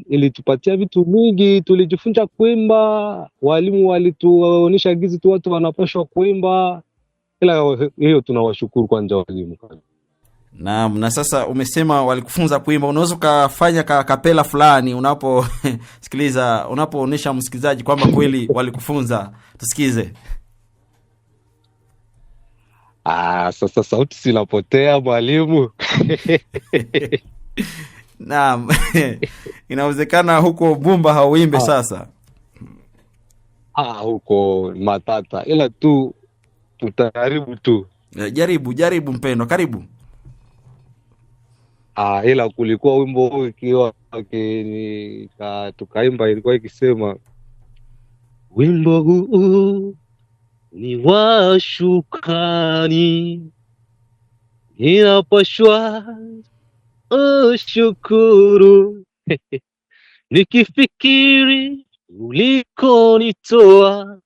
ilitupatia vitu mingi, tulijifunza kuimba, walimu walituonyesha gizi tu watu wanapaswa kuimba. Ila hiyo tunawashukuru kwanza walimu. Naam, na sasa umesema walikufunza kuimba, unaweza kufanya kapela fulani unaposikiliza, unapoonesha msikilizaji kwamba kweli walikufunza, tusikize. Sasa sauti sinapotea mwalimu. Naam. Inawezekana huko Bumba hauimbe sasa. huko matata, ila tu tutajaribu tu. Jaribu mpendwa, karibu. Ila kulikuwa wimbo huu ikiwa tukaimba, ilikuwa ikisema wimbo huu ni wa shukrani, ninapashwa shukuru nikifikiri ulikonitoa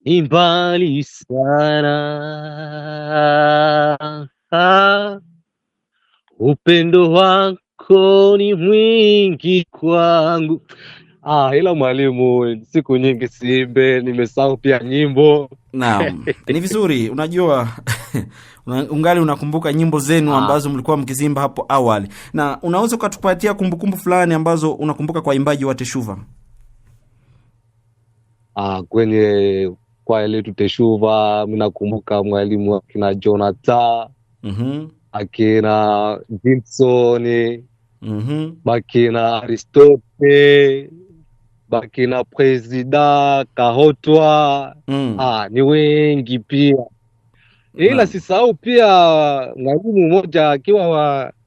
ni mbali sana. Upendo wako ni mwingi kwangu. Ila mwalimu, siku nyingi siimbe, nimesahau pia nyimbo. Naam, ni vizuri, unajua ungali unakumbuka nyimbo zenu ambazo mlikuwa mkizimba hapo awali. Na unaweza ukatupatia kumbukumbu fulani ambazo unakumbuka kwa imbaji wa Teshuva? Kwenye kwaya letu Teshuva, mimi nakumbuka mwalimu akina Jonathan, akina Vincent, bakina Aristote, bakina Presida Kahotwa, ni wengi pia. Ila sisahau pia mwalimu mmoja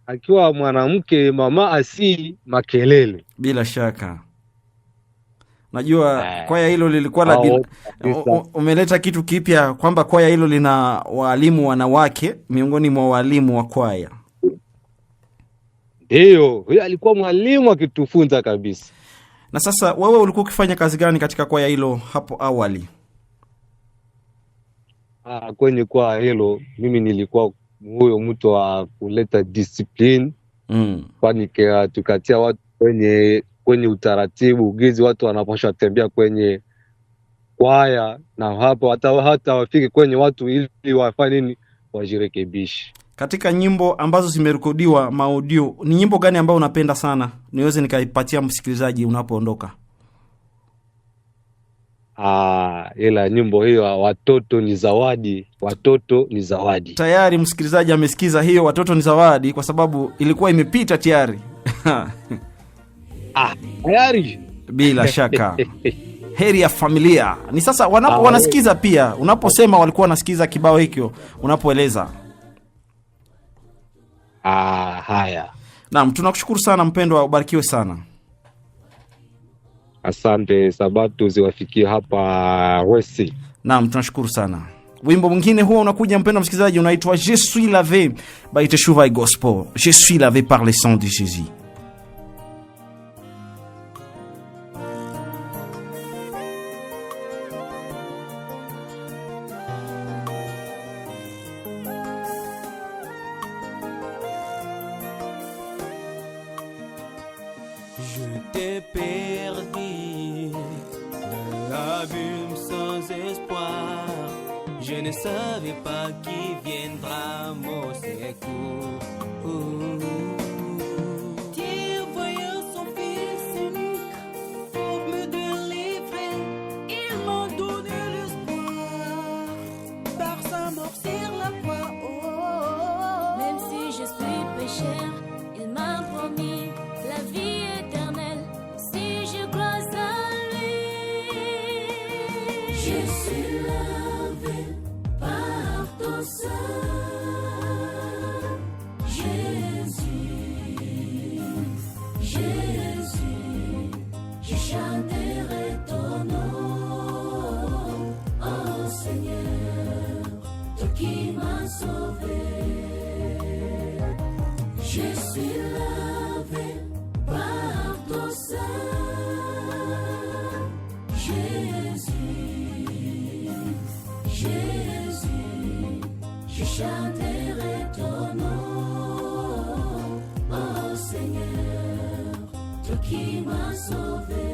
akiwa mwanamke, Mama Asi Makelele. Bila shaka. Najua kwaya hilo lilikuwa umeleta kitu kipya kwamba kwaya hilo lina walimu wanawake miongoni mwa walimu wa kwaya. Ndio, huyo alikuwa mwalimu akitufunza kabisa. Na sasa wewe ulikuwa ukifanya kazi gani katika kwaya hilo hapo awali? Kwenye kwaya hilo mimi nilikuwa huyo mtu wa kuleta discipline. Kwani tukatia watu kwenye utaratibu gizi watu wanapaswa tembea kwenye kwaya, na hapo hata wafike kwenye watu ili wafanye nini, wajirekebishe. Katika nyimbo ambazo zimerekodiwa maudio, ni nyimbo gani ambayo unapenda sana niweze nikaipatia msikilizaji unapoondoka? Ila nyimbo hiyo watoto ni zawadi, watoto ni zawadi. Tayari msikilizaji amesikiza hiyo watoto ni zawadi, kwa sababu ilikuwa imepita tayari. Tayari. Bila shaka. Heri ya familia. Ni sasa wanasikiza pia. Unaposema walikuwa wanasikiza kibao hikyo, unapoeleza. Haya. Naam, tunakushukuru sana mpendwa, ubarikiwe sana. Asante, sabato ziwafikie hapa Wesi. Naam, tunashukuru sana. Wimbo mwingine huo unakuja mpendwa msikilizaji, unaitwa Je suis lavé by Teshuva Gospel. Je suis lavé par le sang de Jésus. Je t'ai perdu dans l'abîme sans espoir. Je ne savais pas qui viendra mon secours. Dieu voyant son fils unique pour me délivrer, il m'a donné l'espoir par sa mort sur la croix. Même si je suis pécheur, il m'a promis la vie éternelle si je crois à lui. Je suis lavé par ton sang, Jésus, Jésus, je chanterai ton nom, oh Seigneur, toi qui m'as sauvé. Je suis lavé par ton sang, Jésus, Jésus, je chanterai ton nom, oh Seigneur, toi qui m'as sauvé.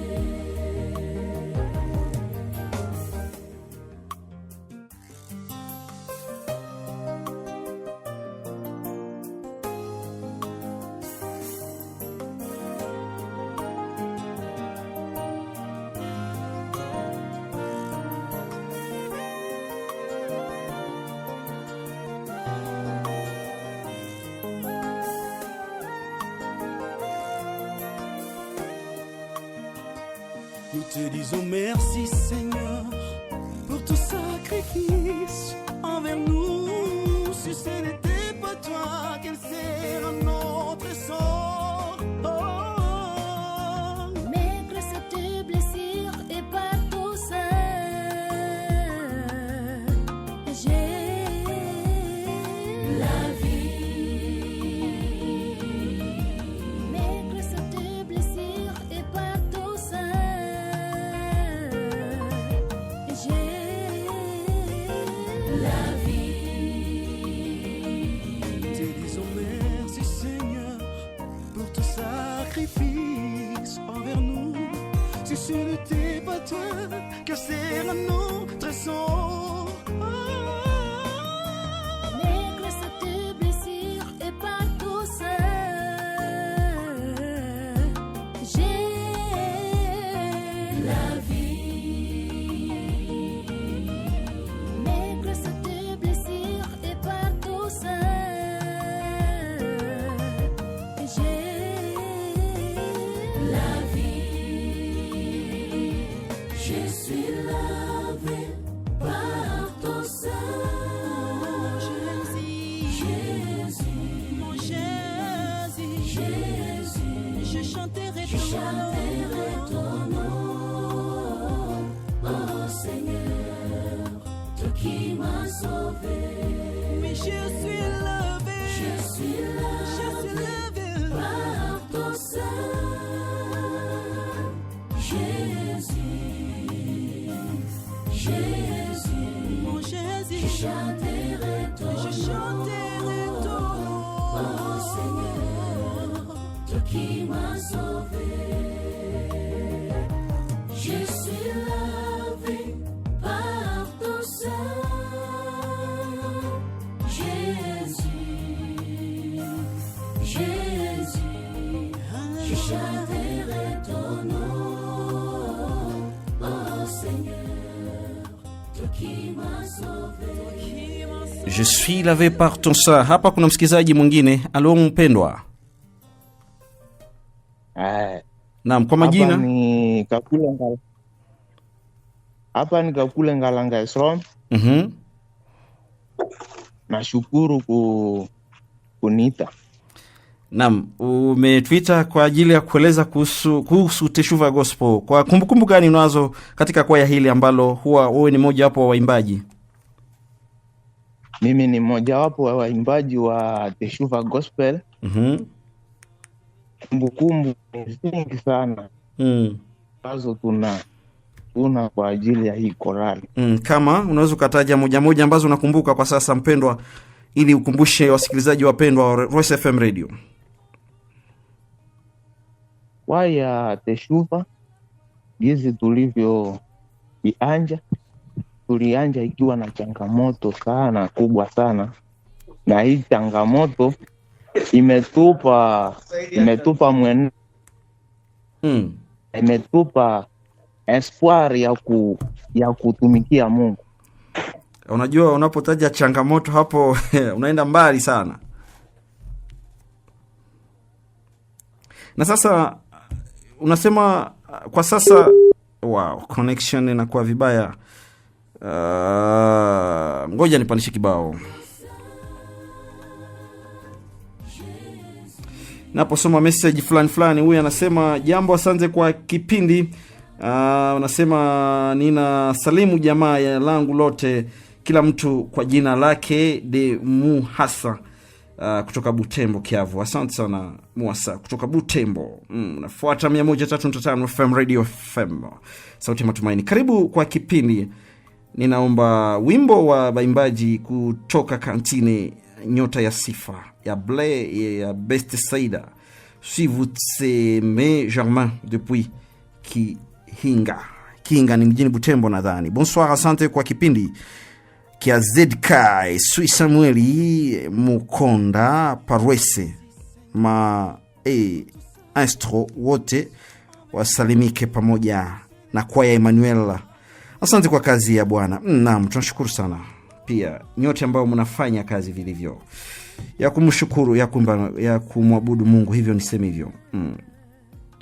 te disons merci Seigneur pour ton sacrifice envers nous. Si ce n'était pas toi, quel serait notre sort? Mais grâce à tes blessures et par ton sang, j'ai la vie. Mais grâce à tes blessures et par ton sang, j'ai la vie. Te disons merci Seigneur pour ton sacrifice envers nous. Si ce n'était pas toi, que serait notre sort? Mais grâce à tes blessures et par ton sang, j'ai la vie. Mais grâce à tes blessures et par ton sang, j'ai la vie. Je suis lavé par ton sang. Mon Jésus, je chanterai ton nom, oh Seigneur, toi qui m'as sauvé. Mais je suis lavé, Je suis lavé par ton sang, Jésus, Jésus, mon Jésus, je chanterai ton nom, oh Seigneur, toi qui m'as sauvé. Je suis lavé par ton sang, Jésus, Jésus, je chanterai ton nom, oh Seigneur, toi qui m'as sauvé. Je suis lavé par ton sang. Hapa kuna msikizaji mwingine. Alo mpendwa. Naam, kwa majina Hapa ni Kakule Ngalanga Esrom. Nashukuru kunita. Naam, umetwita kwa ajili ya kueleza kuhusu Teshuva Gospel. Kwa kumbukumbu gani unazo katika kwaya hili ambalo huwa wewe ni mmoja wapo wa waimbaji? Mimi ni mmoja wapo wa waimbaji wa Teshuva Gospel. Kumbukumbu ni nyingi sana. Ambazo tuna kwa ajili ya hii korali. Kama unaweza kutaja moja ambazo unakumbuka kwa sasa mpendwa, ili ukumbushe wasikilizaji wapendwa wa Royce FM Radio. Kwaya Teshuva jinsi tulianja ikiwa na changamoto sana kubwa sana, na hii changamoto imetupa imetupa espoir ya kutumikia Mungu. Unajua unapotaja changamoto hapo unaenda mbali sana. Na sasa unasema kwa sasa connection inakuwa vibaya. Ngoja nipandishe kibao. Naposoma message fulani huyu anasema jambo, asante kwa kipindi. Unasema nina salimu jamaa ya langu lote, kila mtu kwa jina lake, de Muhasa kutoka Butembo Kiavu. Asante sana Muhasa kutoka Butembo. Nafuata 103.5 FM Radio FM, sauti ya matumaini. Karibu kwa kipindi. Ninaomba wimbo wa baimbaji kutoka kantine Nyota ya Sifa ya ya Best Saida, si vous aimez Germain depuis Kihinga ni mjini Butembo nadhani. Bonsoir, asante kwa kipindi. Kia ZK Sui Samueli Mukonda Parwese Astro wote wasalimike pamoja na kwaya Emmanuel. Asante kwa kazi ya Bwana. Naam, tunashukuru sana. Pia nyote ambao mnafanya kazi vilivyo ya kumshukuru, ya kumwabudu Mungu, hivyo niseme hivyo.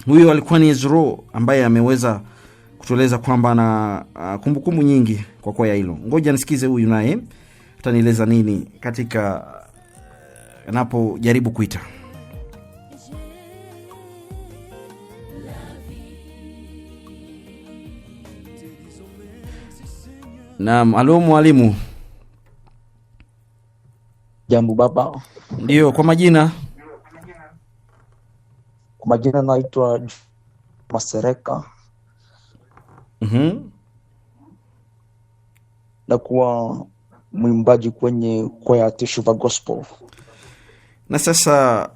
Huyo alikuwa ni Ezro ambaye ameweza kutueleza kwamba ana kumbukumbu nyingi kwa kwaya hilo. Ngoja nisikize huyu naye atanieleza nini katika anapojaribu kuita. Naam, alo mwalimu. Jambo baba. Ndio, kwa majina? Kwa majina naitwa Masereka. Na kuwa mwimbaji kwenye kwaya Teshuva Gospel. Na sasa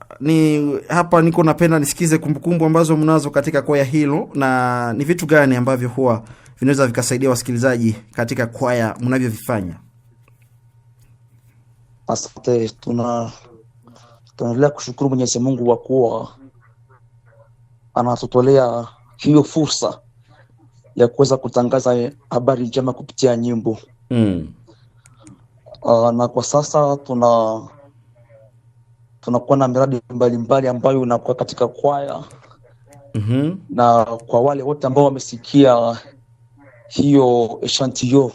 hapa niko napenda nisikize kumbukumbu ambazo mnazo katika kwaya hilo, na ni vitu gani ambavyo huwa vinaweza vikasaidia wasikilizaji katika kwaya mnavyovifanya. Asante, tunaendelea kushukuru Mwenyezi Mungu kwa kuwa anatutolea hiyo fursa ya kuweza kutangaza habari njema kupitia nyimbo. Na kwa sasa tunakuwa na miradi mbalimbali ambayo inakuwa katika kwaya. Na kwa wale wote ambao wamesikia hiyo eshantio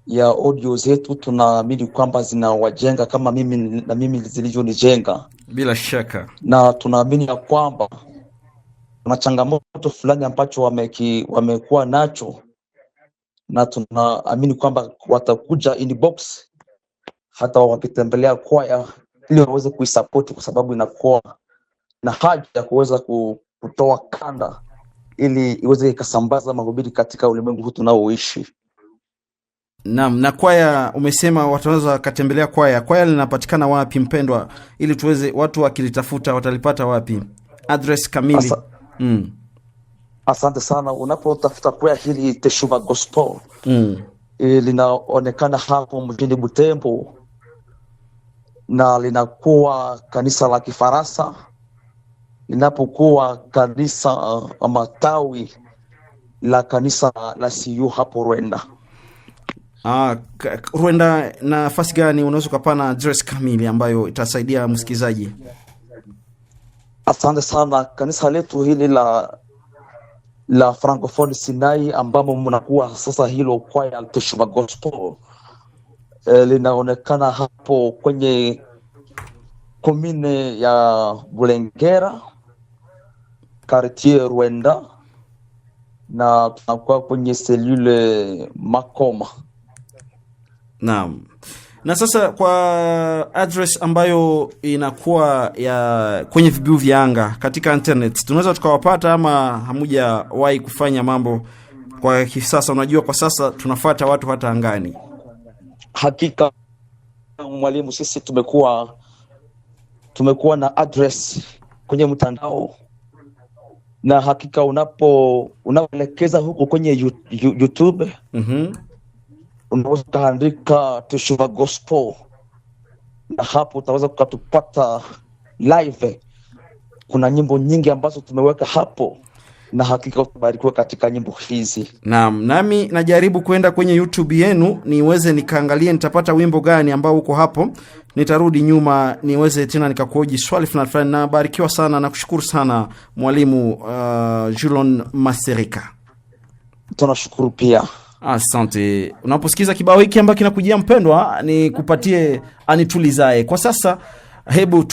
ya audio zetu, tunaamini kwamba zinawajenga kama mimi zilivyonijenga. Bila shaka. Na tunaamini ya kwamba kuna changamoto fulani ambacho wamekuwa nacho, na tunaamini kwamba watakuja inbox hata wakitembelea kwaya ili waweze kuisupport, kwa sababu inakuwa na haja ya kuweza kutoa kanda ili iweze ikasambaza mahubiri katika ulimwengu huu tunaoishi. Naam, na kwaya umesema wataweza katembelea kwaya. Kwaya linapatikana wapi mpendwa, ili tuweze watu wakilitafuta watalipata wapi? Address kamili. Asante sana. Unapotafuta kwaya hili Teshuva Gospel, linaonekana hapo mjini Butembo, na linakuwa kanisa la Kifaransa, linapokuwa kanisa ama tawi la kanisa la CU hapo Rwanda. Rwanda, nafasi gani unaweza kupana address kamili ambayo itasaidia msikizaji? Asante sana. Kanisa letu hili la Francophone Sinai ambamo mnakuwa sasa hilo kwaya Teshuva Gospel, linaonekana hapo kwenye komine ya Bulengera, quartier Rwanda, na tunakuwa kwenye selule Makoma. Naam. Na sasa kwa address ambayo inakuwa ya kwenye vibiu vya anga katika internet, tunaweza tukawapata ama hamujawahi kufanya mambo kwa kisasa? Unajua kwa sasa tunafuata watu hata angani. Hakika mwalimu, sisi tumekuwa na address kwenye mtandao, na hakika unapoelekeza huko kwenye YouTube, unaweza kuandika Teshuva Gospel, na hapo utaweza kutupata live. Kuna nyimbo nyingi ambazo tumeweka hapo, na hakika utabarikiwa katika nyimbo hizi. Naam, nami najaribu kwenda kwenye YouTube yenu niweze nikaangalie nitapata wimbo gani ambao uko hapo. Nitarudi nyuma niweze tena nikakuoji swali fulani. Na barikiwa sana na kushukuru sana mwalimu Julon Masereka. Tunashukuru pia. Asante. Unaposikiza kibao hiki ambacho kinakujia mpendwa, ni kupatie anitulizae. Kwa sasa hebu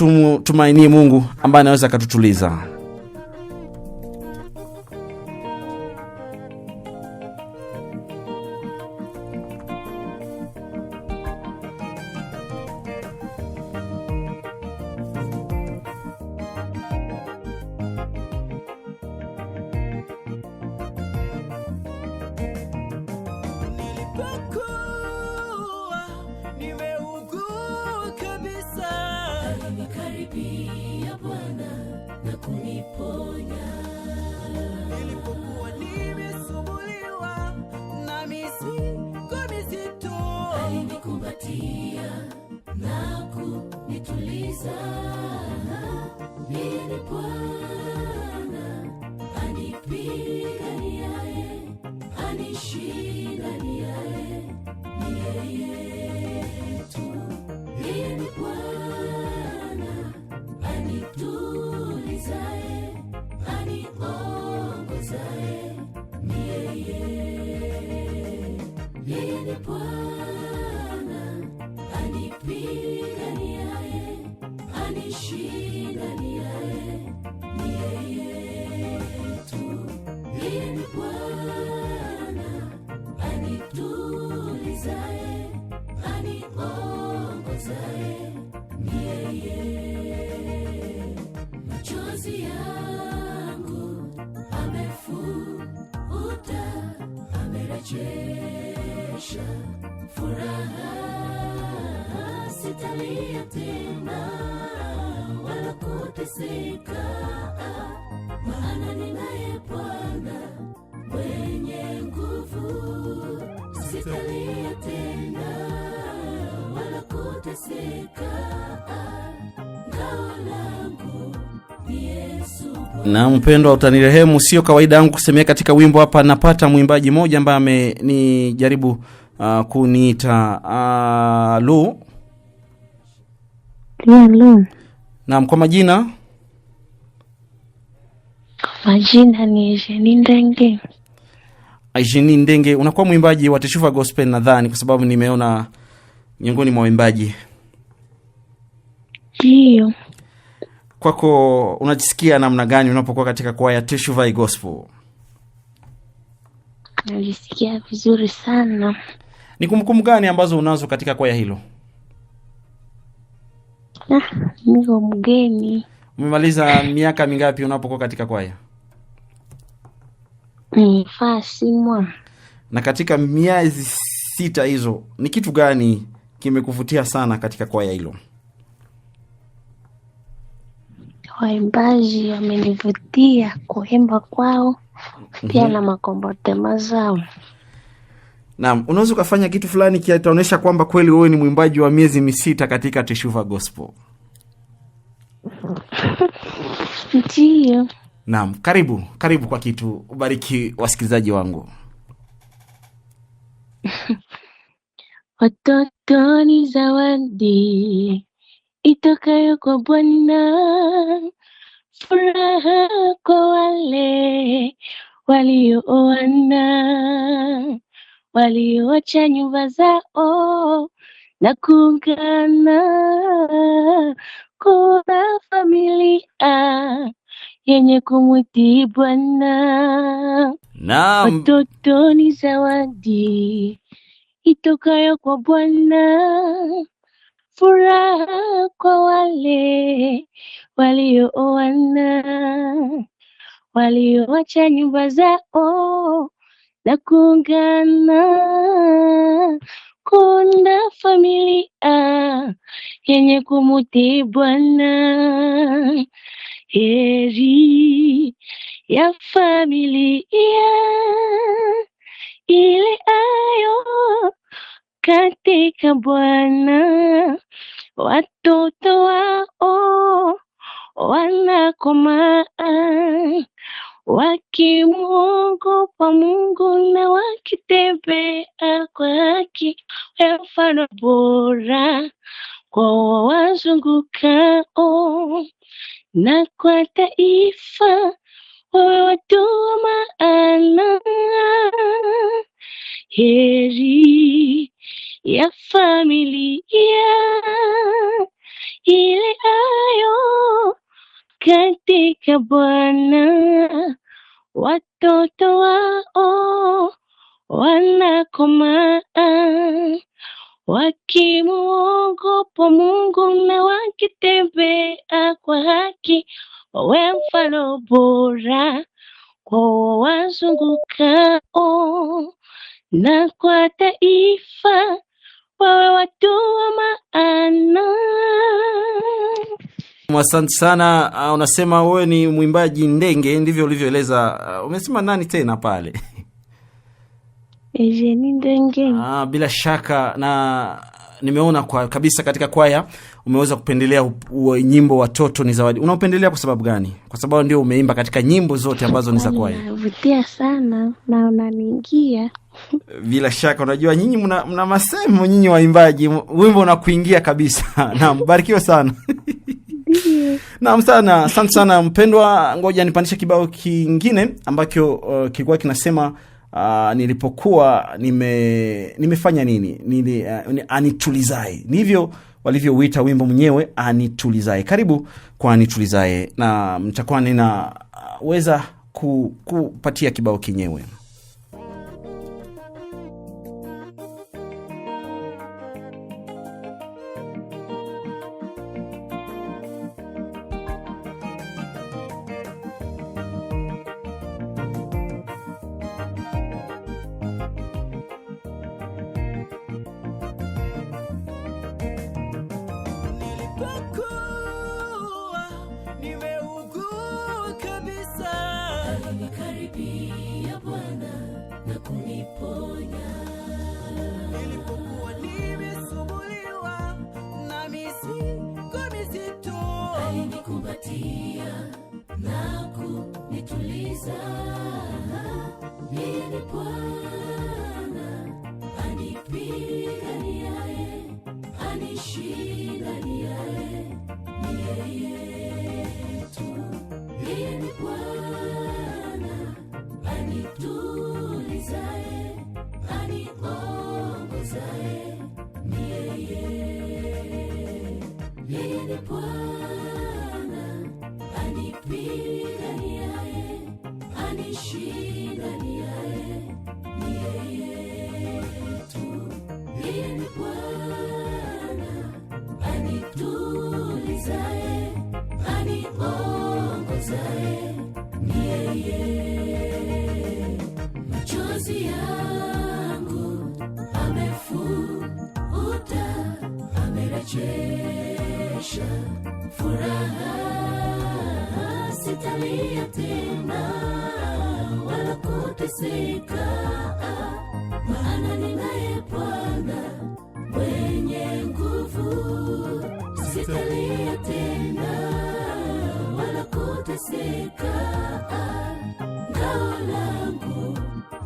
tumainie Mungu ambaye anaweza kututuliza. Alinikaribia Bwana na kuniponya. Nilipokuwa nimesumbuliwa na mizigo mizito, alinikumbatia na kunituliza. Yeye ni Bwana anipiganiaye, anishindaniaye, ni yeye tu. Yeye ni Bwana anitulizaye, aniongozaye, ni kuishi ndani yae, ni yeye tu. Yeye ni Bwana anitulizae, aniongozae, ni yeye. Machozi yangu amefuta, amerejesha furaha. Sitalia tena wala kuteseka, maana ninaye Bwana mwenye nguvu. Sitalia tena wala kuteseka, ngao langu ni Yesu. Na mpendwa, utanirehemu, sio kawaida yangu kusemea katika wimbo hapa. Napata mwimbaji mmoja ambaye amenijaribu kuniita Lu. Lu. Naam, kwa majina? Majina ni Eugenie Ndenge. Eugenie Ndenge, unakuwa mwimbaji wa Teshuva Gospel nadhani, kwa sababu nimeona miongoni mwa waimbaji. Ndio. Kwako unajisikia namna gani unapokuwa katika kwaya Teshuva Gospel? Najisikia vizuri sana. Ni kumbukumbu gani ambazo unazo katika kwaya hilo? Niko mgeni. Umemaliza miaka mingapi unapokuwa katika kwaya? Simwa. Na katika miezi 6 hizo, ni kitu gani kimekuvutia sana katika kwaya hilo? Waimbaji wamenivutia kuimba kwao, pia na makombotema zao. Naam, unaweza kufanya kitu fulani kitaonyesha kwamba kweli wewe ni mwimbaji wa miezi 6 katika Teshuva Gospel? Ndio. Naam, karibu kwa kitu, ubariki wasikilizaji wangu. Watoto ni zawadi itokayo kwa Bwana, furaha kwa wale waliooana, walioacha nyumba zao na kuungana. Kuna familia yenye kumtii Bwana. Naam. Watoto ni zawadi itokayo kwa Bwana, furaha kwa wale waliooana, walioacha nyumba zao na kuungana. Kuna familia yenye kumtii Bwana. Heri ya familia ile ayo katika Bwana, watoto wao wanakomaa wakimwogopa Mungu na wakitembea kwa haki. Mfano bora kwa wazungukao na kwa taifa, wawe watu wa maana. Heri ya familia ile ayo katika Bwana, watoto wao wanakomaa wakimwogopa Mungu na wakitembea kwa haki. Wawe mfano bora kwa wazungukao na kwa taifa, wawe watu wa maana. Asante sana. Unasema wewe ni mwimbaji Ndenge, ndivyo ulivyoeleza. Umesema nani tena pale? Eugenie Ndenge. Bila shaka, na nimeona kwa kabisa katika kwaya umeweza kupendelea nyimbo watoto ni zawadi. Unaopendelea kwa sababu gani? Kwa sababu ndio umeimba katika nyimbo zote ambazo ni za kwaya. Navutia sana na unaniingia. Bila shaka, unajua nyinyi mna masemo, nyinyi waimbaji, wimbo unakuingia kabisa. Na mbarikiwe sana. Naam sana, asante sana mpendwa. Ngoja nipandishe kibao kingine ambacho kilikuwa kinasema nilipokuwa nimefanya nini? Anitulizae. Ni hivyo walivyouita wimbo mwenyewe Anitulizae. Karibu kwa Anitulizae, na mtakuwa ninaweza kupatia kibao kinyewe. Alinikaribia Bwana na kuniponya. Nilipokuwa nimesumbuliwa na mizigo mizito, alinikumbatia na kunituliza. Yeye ni Bwana anipiganiaye, anishindaniaye, ni yeye tu. Yeye ni Bwana anitulizae, aniongozae, ni yeye. Yeye ni Bwana anipiganiaye, anishindaniaye, ni yeye tu. Yeye ni Bwana anitulizae, aniongozae, ni yeye. Machozi yangu amefuta, amerejesha furaha. Sitalia tena wala kuteseka, maana ninaye Bwana mwenye nguvu. Sitalia tena wala kuteseka, ngao langu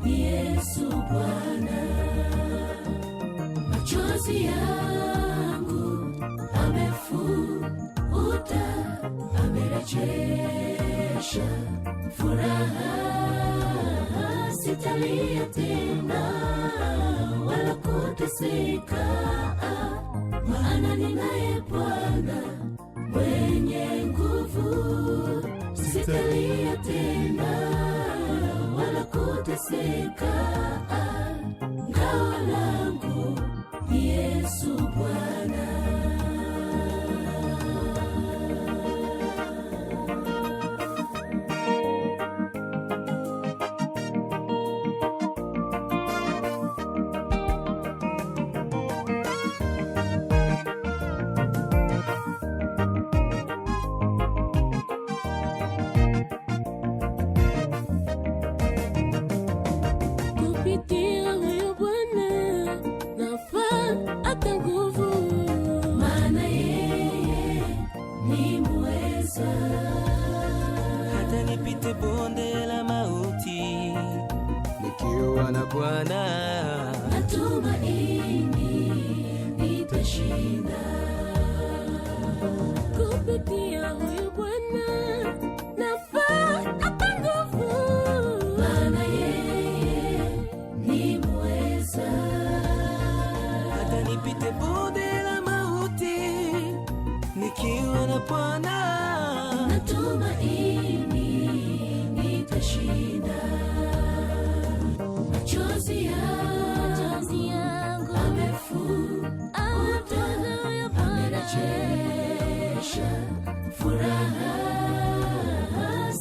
ni Yesu Bwana. Machozi yangu amefuta, amerejesha furaha. Sitalia tena wala kuteseka, maana ninaye Bwana mwenye nguvu. Sitalia tena wala kuteseka, ngao langu ni Yesu Bwana. Kupitia huyo Bwana napata nguvu, maana yeye ni mweza. Hata nipite bonde la mauti, nikiwa na Bwana natumaini nitashinda. Kupitia huyo Bwana napata nguvu, maana yeye ni mweza. hata nipite bonde la mauti, nikiwa na Bwana natumaini nitashinda. Machozi yangu amefuta, amerejesha furaha.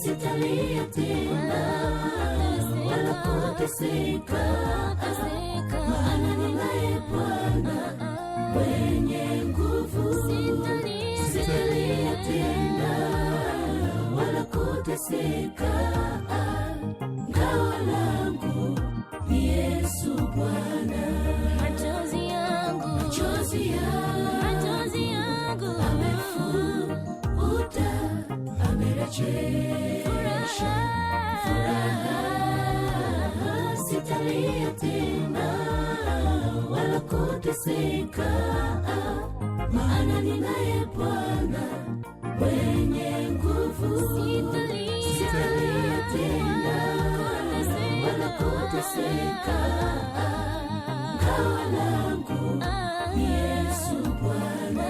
Sitalia tena wala kuteseka, maana ninaye Bwana mwenye nguvu. Sitalia tena wala kuteseka, ngao langu ni Yesu Bwana. Machozi yangu amefuta, amerejesha furaha. Sitalia tena wala kuteseka, maana ninaye Bwana mwenye nguvu. Sitalia tena wala kuteseka, ngao langu ni Yesu Bwana.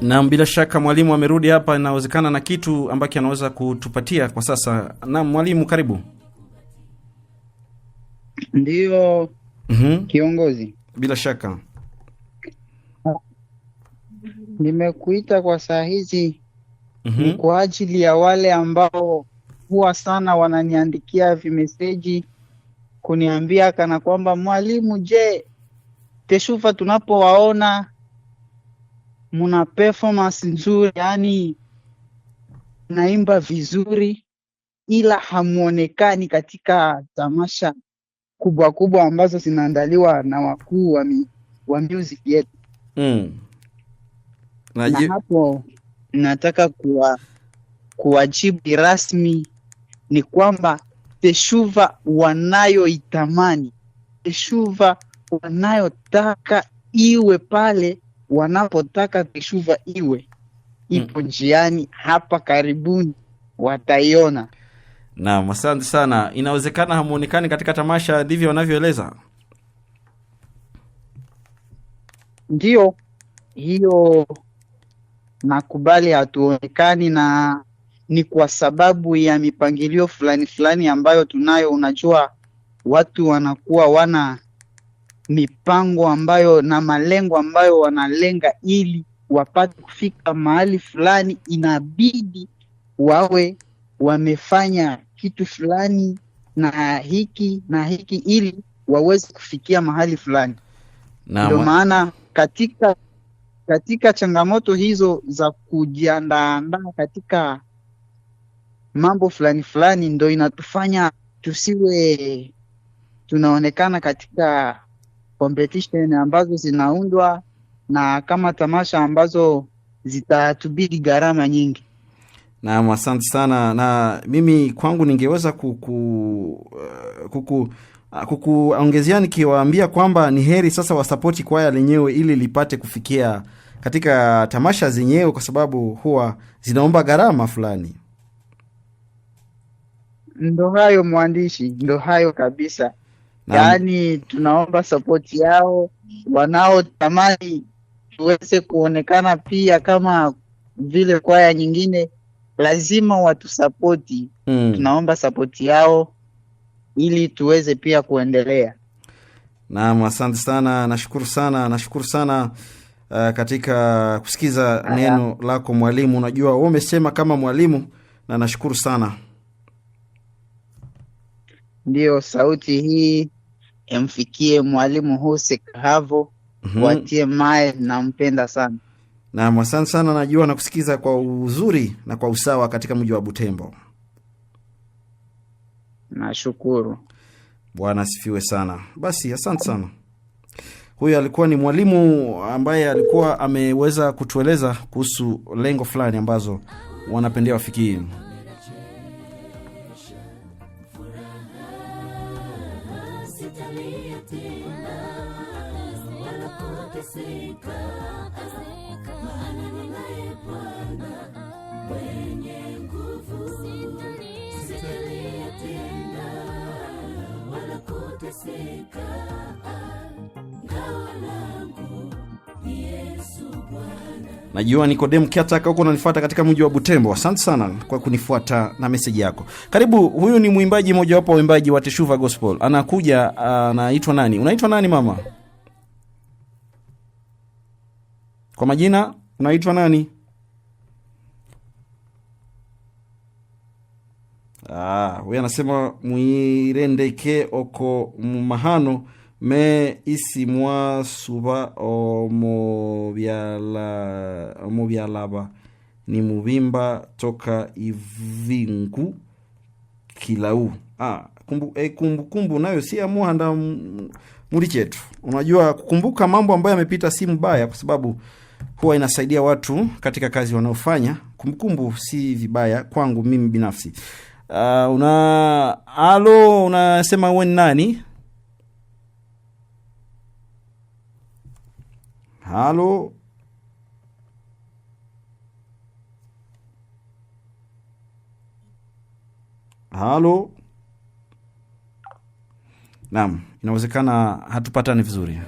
Na bila shaka mwalimu amerudi hapa, inawezekana na kitu ambacho anaweza kutupatia kwa sasa. Na mwalimu, karibu. Ndio. Kiongozi. Bila shaka. Nimekuita kwa saa hizi ni kwa ajili ya wale ambao huwa sana wananiandikia vimeseji kuniambia kana kwamba mwalimu, je, Teshuva tunapowaona muna performance nzuri, yani naimba vizuri, ila hamuonekani katika tamasha kubwa kubwa ambazo zinaandaliwa na wakuu wa music yetu. Na hapo nataka kuwajibu rasmi ni kwamba Teshuva wanayoitamani, Teshuva wanayotaka iwe pale wanapotaka Teshuva iwe, ipo njiani, hapa karibuni wataiona. Naam, asante sana. Inawezekana hamuonekani katika tamasha, ndivyo wanavyoeleza? Ndio, hiyo nakubali, hatuonekani, na ni kwa sababu ya mipangilio fulani fulani ambayo tunayo. Unajua, watu wanakuwa wana mipango ambayo na malengo ambayo wanalenga ili wapate kufika mahali fulani, inabidi wawe wamefanya kitu fulani na hiki ili waweze kufikia mahali fulani. Ndio maana katika changamoto hizo za kujiandaa katika mambo fulani fulani, ndio inatufanya tusiwe tunaonekana katika competition ambazo zinaundwa na kama tamasha ambazo zitatubidi gharama nyingi. Naam, asante sana. Na mimi kwangu ningeweza kukuongezea nikiwaambia kwamba ni heri sasa wasapoti kwaya lenyewe ili lipate kufikia katika tamasha zenyewe, kwa sababu huwa zinaomba gharama fulani. Ndo hayo mwandishi, ndo hayo kabisa. Yaani tunaomba support yao, wanaotamani tuweze kuonekana pia kama vile kwaya nyingine, lazima watusapoti. Tunaomba support yao ili tuweze pia kuendelea. Naam, asante sana. Nashukuru sana katika kusikiza neno lako mwalimu. Unajua wewe umesema kama mwalimu, na nashukuru sana. Ndio, sauti hii emfikie mwalimu Huse Kahavo, watie mae, nampenda sana. Naam, asante sana. Najua na kusikiza kwa uzuri na kwa usawa katika mji wa Butembo. Nashukuru. Bwana asifiwe sana. Basi asante sana. Huyu alikuwa ni mwalimu ambaye alikuwa ameweza kutueleza kuhusu lengo fulani ambazo wanapendea wafikie. Najua Nikodemu Kiataka huko unanifuata katika mji wa Butembo. Asante sana kwa kunifuata na message yako. Karibu, huyu ni mwimbaji mmoja wapo waimbaji wa Teshuva Gospel. Anakuja, anaitwa nani? Unaitwa nani mama? Kwa majina unaitwa nani? Huyu anasema Mwirendeke oko mahano me isi mwa suba omobyalaba ni mubimba toka Ivingu Kilau. Kumbukumbu nayo si ya muhanda muri chetu. Unajua kukumbuka mambo ambayo yamepita si mbaya, kwa sababu huwa inasaidia watu katika kazi wanaofanya. Kumbukumbu si vibaya kwangu mimi binafsi. Unasema wewe ni nani? Halo. Naam, inawezekana hatupatani vizuri.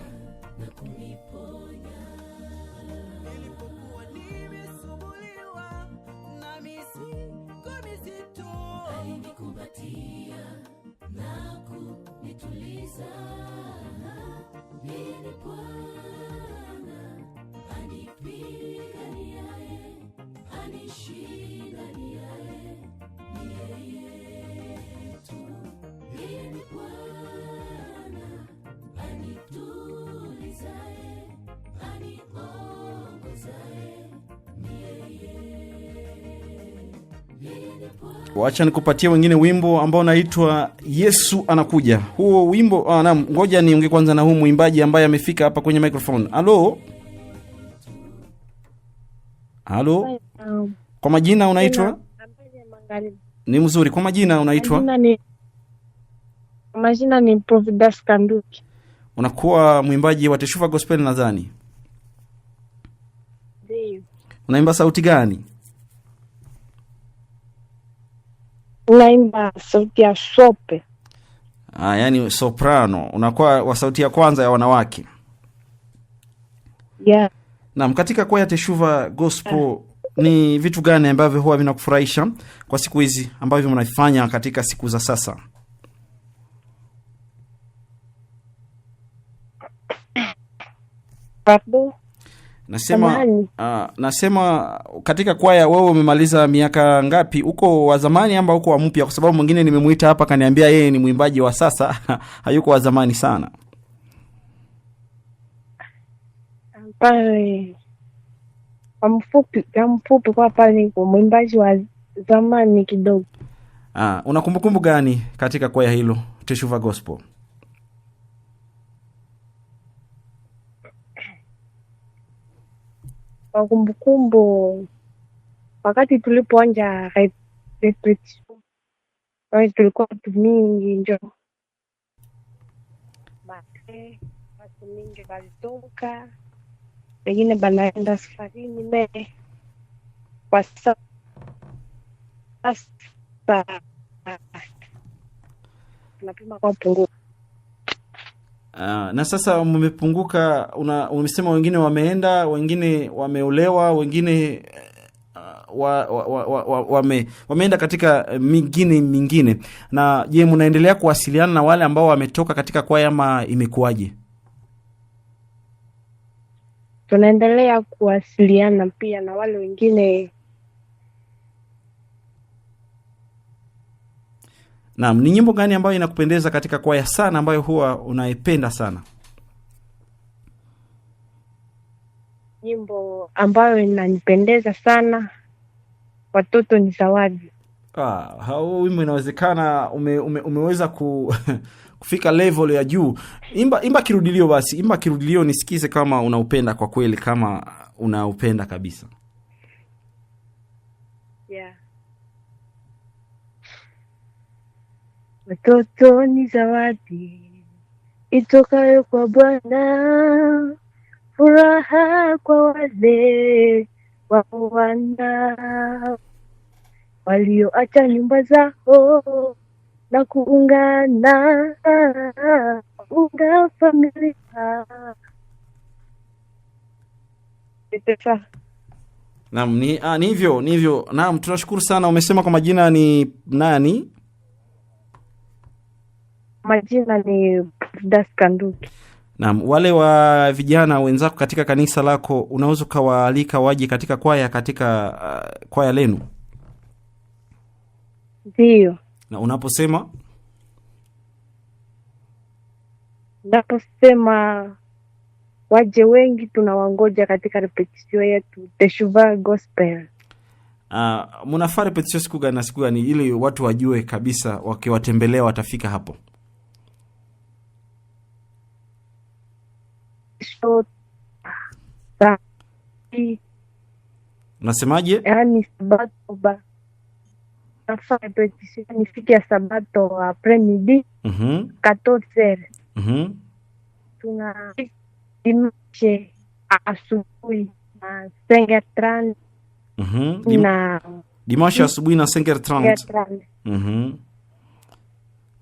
Wacha nikupatie wengine wimbo ambao unaitwa Yesu anakuja. Huo wimbo naam, ngoja niongee kwanza na huu mwimbaji ambaye amefika hapa kwenye microphone. Halo? Halo? Kwa majina unaitwa? Ni mzuri. Kwa majina unaitwa? Majina ni Providas Kanduki. Unakuwa mwimbaji wa Teshuva Gospel nadhani. Ndio. Unaimba sauti gani? Unaimba sauti ya sope. Yani soprano. Unakuwa wa sauti ya kwanza ya wanawake. Yeah. Naam, katika kwaya Teshuva Gospel ni vitu gani ambavyo huwa vinakufurahisha kwa siku hizi ambavyo mnafanya katika siku za sasa? Pardon? Nasema katika kwaya wewe umemaliza miaka ngapi? Uko wa zamani ama uko wa mpya? Kwa sababu mwingine nimemuita hapa kaniambia yeye ni mwimbaji wa sasa, hayuko wa zamani sana. Pale mfupi kwa pale ni mwimbaji wa zamani kidogo. Una kumbukumbu gani katika kwaya hilo Teshuva Gospel? Kumbukumbu wakati tulipoanza repetition, tulikuwa watu mingi njo watu mingi walitoka, wengine banaenda safarini mbele kwa sasa tunapima kwa pungufu. Na sasa mmepunguka, umesema wengine wameenda, wengine wameolewa, wengine wameenda katika mingine. Na je, mnaendelea kuwasiliana na wale ambao wametoka katika kwaya ama imekuwaje? Tunaendelea kuwasiliana pia na wale wengine. Naam, ni nyimbo gani ambayo inakupendeza katika kwaya sana ambayo huwa unaipenda sana? Nyimbo ambayo inanipendeza sana, Watoto ni Zawadi. Hao wimbo inawezekana umeweza kufika level ya juu. Imba kirudilio basi. Imba kirudilio nisikize kama unaupenda kwa kweli, kama unaupenda kabisa. Yeah. Watoto ni zawadi itokayo kwa Bwana, furaha kwa wale wana walioacha nyumba zao na kuungana familia. Naam, ni hivyo. Naam, tunashukuru sana. Umesema kwa majina ni nani? Majina ni Das Kanduki. Naam, wale wa vijana wenzako katika kanisa lako unaweza kuwaalika waje katika kwaya lenu? Ndio. Na unaposema waje wengi, tunawangoja katika repetition yetu Teshuva Gospel. Mnafanya repetition siku gani na siku gani ili watu wajue kabisa wakiwatembelea watafika hapo? Unasemaje? Yaani Sabato nafanya repetition ni siku ya Sabato après-midi 14h. Tuna dimanche asubuhi na 5h30. Na dimanche asubuhi na 5h30.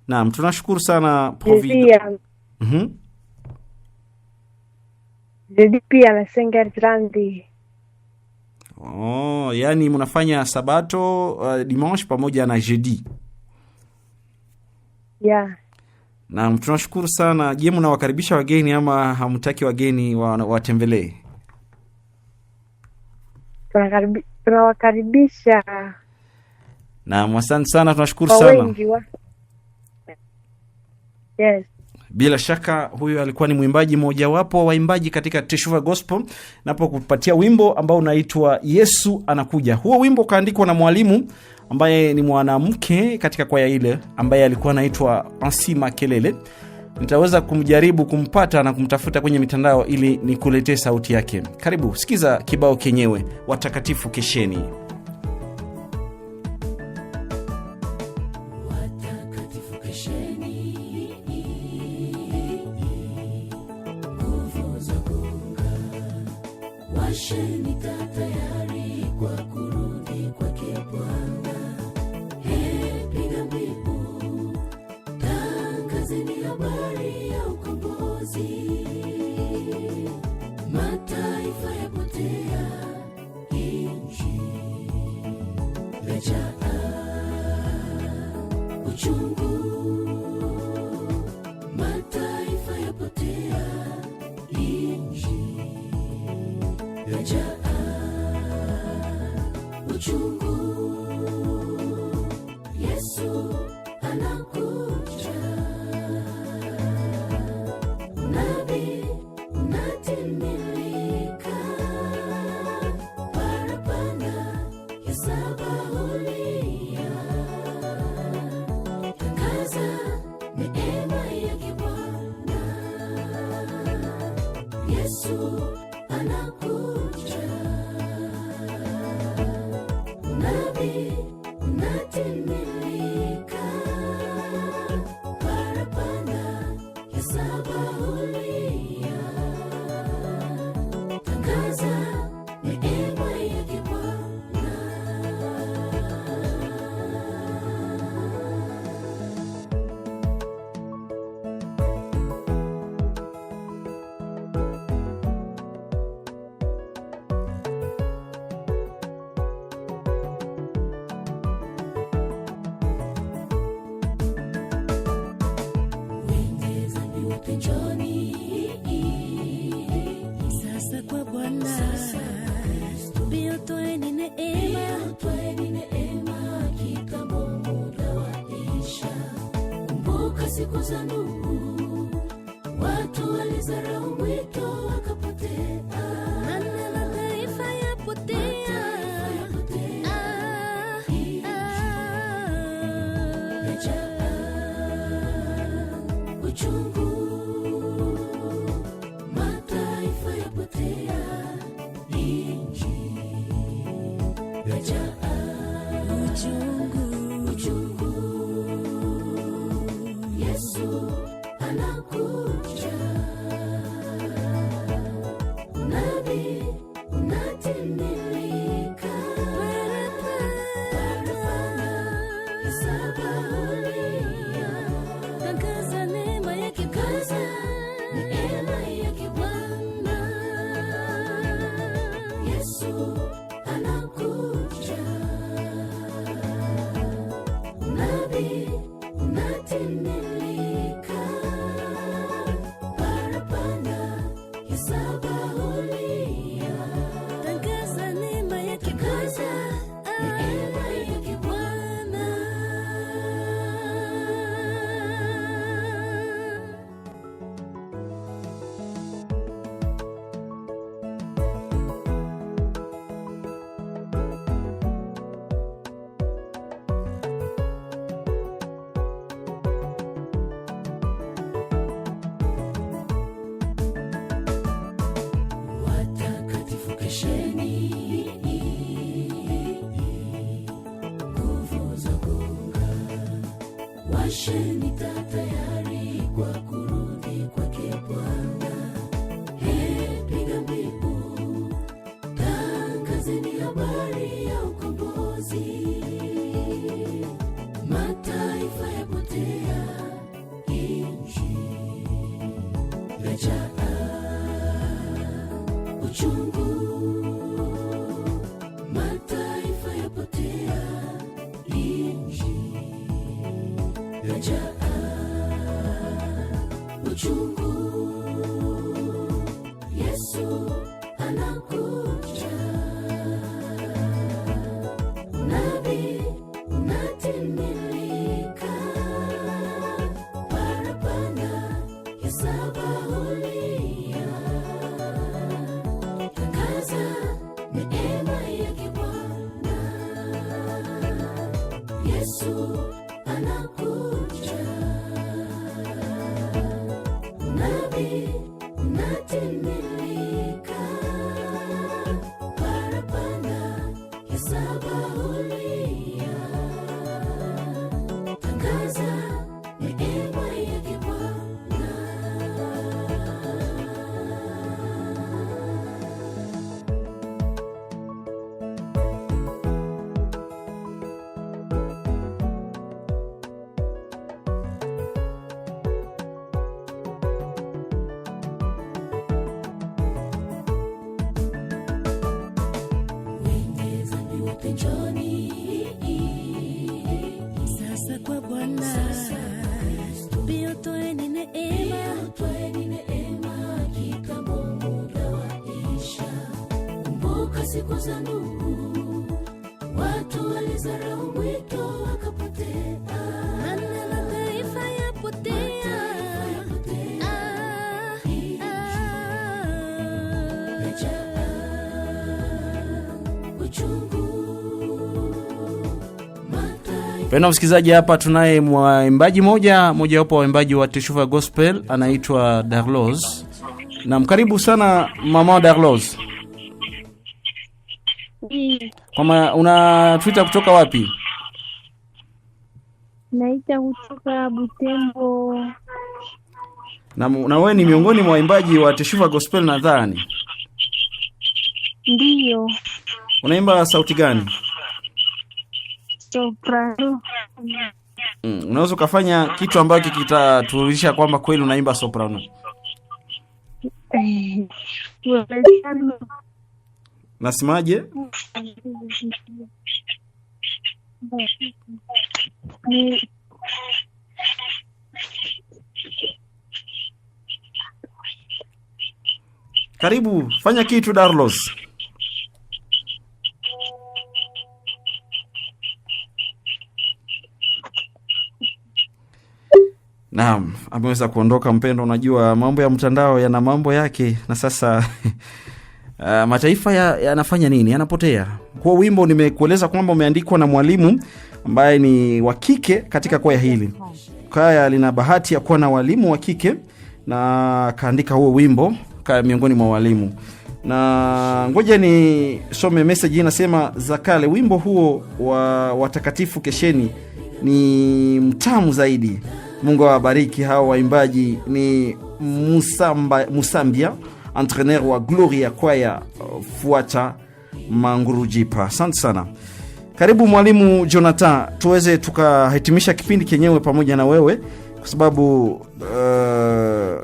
Naam, tunashukuru sana Providas. Jeudi pia na 5h30. Yani mnafanya Sabato, dimanche pamoja na jeudi. Yeah. Naam, tunashukuru sana. Je, mnawakaribisha wageni ama hamtaki wageni watembelee? Tunawakaribisha. Naam, asante sana, tunashukuru sana. Yes. Bila shaka huyo alikuwa ni mwimbaji mojawapo wa waimbaji katika Teshuva Gospel, napo kupatia wimbo ambao unaitwa Yesu Anakuja. Huo wimbo kaandikwa na mwalimu ambaye ni mwanamke katika kwaya ile, ambaye alikuwa anaitwa Ansi Makelele. Nitaweza kumjaribu kumpata na kumtafuta kwenye mitandao ili nikuletee sauti yake. Karibu, sikiza kibao kenyewe, Watakatifu Kesheni. Watakatifu kesheni, nguvu za kuunga, washeni tayari kwa kurudi kwake Bwana. Piga mbiu, tangazeni habari ya ukombozi. Mataifa yapotea, nchi imejaa uchungu. Mataifa yapotea, nchi imejaa uchungu. Yesu anakuja, nabii unatimilika, parapanda ya Sabaolia. Tangaza neema yake Bwana. Yesu anakuja, nabii unatimilika, parapanda ya Sabaolia. Tangaza neema yake Bwana. Wenye dhambi wapenjoni, sasa kwa Bwana. Mbio twaeni neema, kitambo muda waisha. Kumbuka siku za Nuhu, watu walizarau mwito wakapotea. Mataifa yapotea, uchungu. Mataifa yapotea, nchi imejaa uchungu. Yesu anakuja, nabii unatimilika, parapanda ya Sabaolia. Tangaza neema yake Bwana. Yesu anakuja, nabii unatimilika, parapanda ya Sabaolia. Tangaza neema yake Bwana. Watakatifu kesheni, nguvu za kuunga, washeni tayari kwa kurudi kwake Bwana. Piga mbiu, tangazeni habari ya ukombozi. Mataifa yapotea, nchi imejaa uchungu. Mataifa yapotea, nchi imejaa uchungu. Yesu anakuja, nabii unatimilika, parapanda Yesu anakuja. Nabii unatimilika, parapanda ya Sabaolia. Tangaza neema yake Bwana. Wenye dhambi wote njoni sasa kwa Bwana. Pia toeni neema, kitambo muda waisha. Kumbuka siku za Nuhu, watu walizarau mwito wakapotea. Maana mataifa yapotea. Penda msikilizaji, hapa tunaye mwimbaji mojawapo wa waimbaji wa Teshuva Gospel, anaitwa Darlos. Na mkaribu sana mama Darlos. Kama una Twitter kutoka wapi? Naita kutoka Butembo. Na wewe ni miongoni mwa waimbaji wa Teshuva Gospel nadhani. Ndiyo. Unaimba sauti gani? Soprano. Unaweza kufanya kitu ambacho kitatuonyesha kwamba kweli unaimba soprano? Nasemaje? Karibu, fanya kitu Darlos. Naam, ameweza kuondoka mpendo. Unajua mambo ya mtandao yana mambo yake, na sasa mataifa yanafanya nini? Yanapotea. Kwa wimbo nimekueleza kwamba umeandikwa na mwalimu ambaye ni wa kike katika kwaya hili. Kwaya lina bahati ya kuwa na walimu wa kike, na kaandika huo wimbo kaya miongoni mwa walimu. Na ngoja ni some message inasema Zakale, wimbo huo wa watakatifu kesheni ni mtamu zaidi. Mungu awabariki hao waimbaji. Ni Musambia, entraîneur wa Gloria Kwaya Fuata Mangurujipa. Asante sana. Karibu mwalimu Jonathan, tuweze tukahitimisha kipindi kenyewe pamoja na wewe, kwa sababu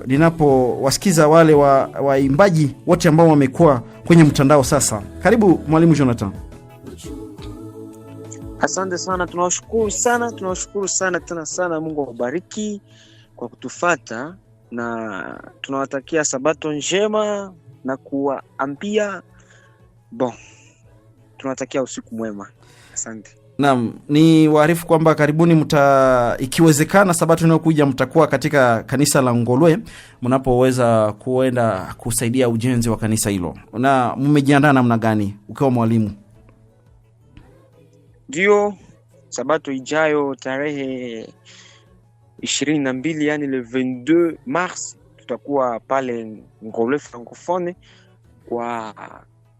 ninapo wasikiza wale waimbaji wote ambao wamekuwa kwenye mtandao sasa. Karibu mwalimu Jonathan. Asante sana, tunawashukuru sana tena sana. Mungu awabariki kwa kutufata, na tunawatakia sabato njema na kuwaambia tunawatakia usiku mwema. Asante. Naam, ni waarifu kwamba karibuni ikiwezekana sabato inayokuja mtakuwa katika kanisa la Ngolwe, mnapoweza kuenda kusaidia ujenzi wa kanisa hilo. Na mmejiandaa namna gani ukiwa mwalimu? Ndio, sabato ijayo tarehe 22, yani le 22 mars, tutakuwa pale Ngolwe Francophone kwa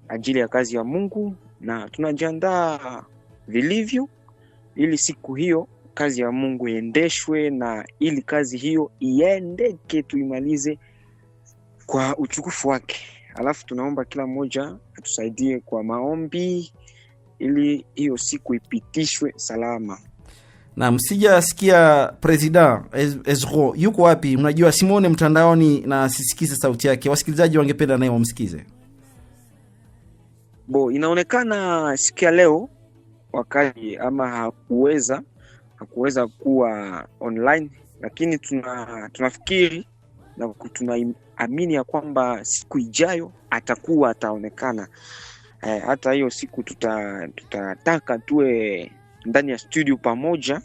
ajili ya kazi ya Mungu, na tunajiandaa vilivyo ili siku hiyo kazi ya Mungu iendeshwe, na ili kazi hiyo iendeke tuimalize kwa utukufu wake. Alafu tunaomba kila mmoja atusaidie kwa maombi ili hiyo siku ipitishwe salama. Na msijasikia President Ezro yuko wapi? Mnajua Simone mtandaoni na sisikize sauti yake. Wasikilizaji wangependa naye wamsikize. Inaonekana siku ya leo wakati ama hakuweza kuwa online, lakini tunafikiri na tunaamini ya kwamba siku ijayo ataonekana. Hata hiyo siku tutataka tuwe ndani ya studio pamoja,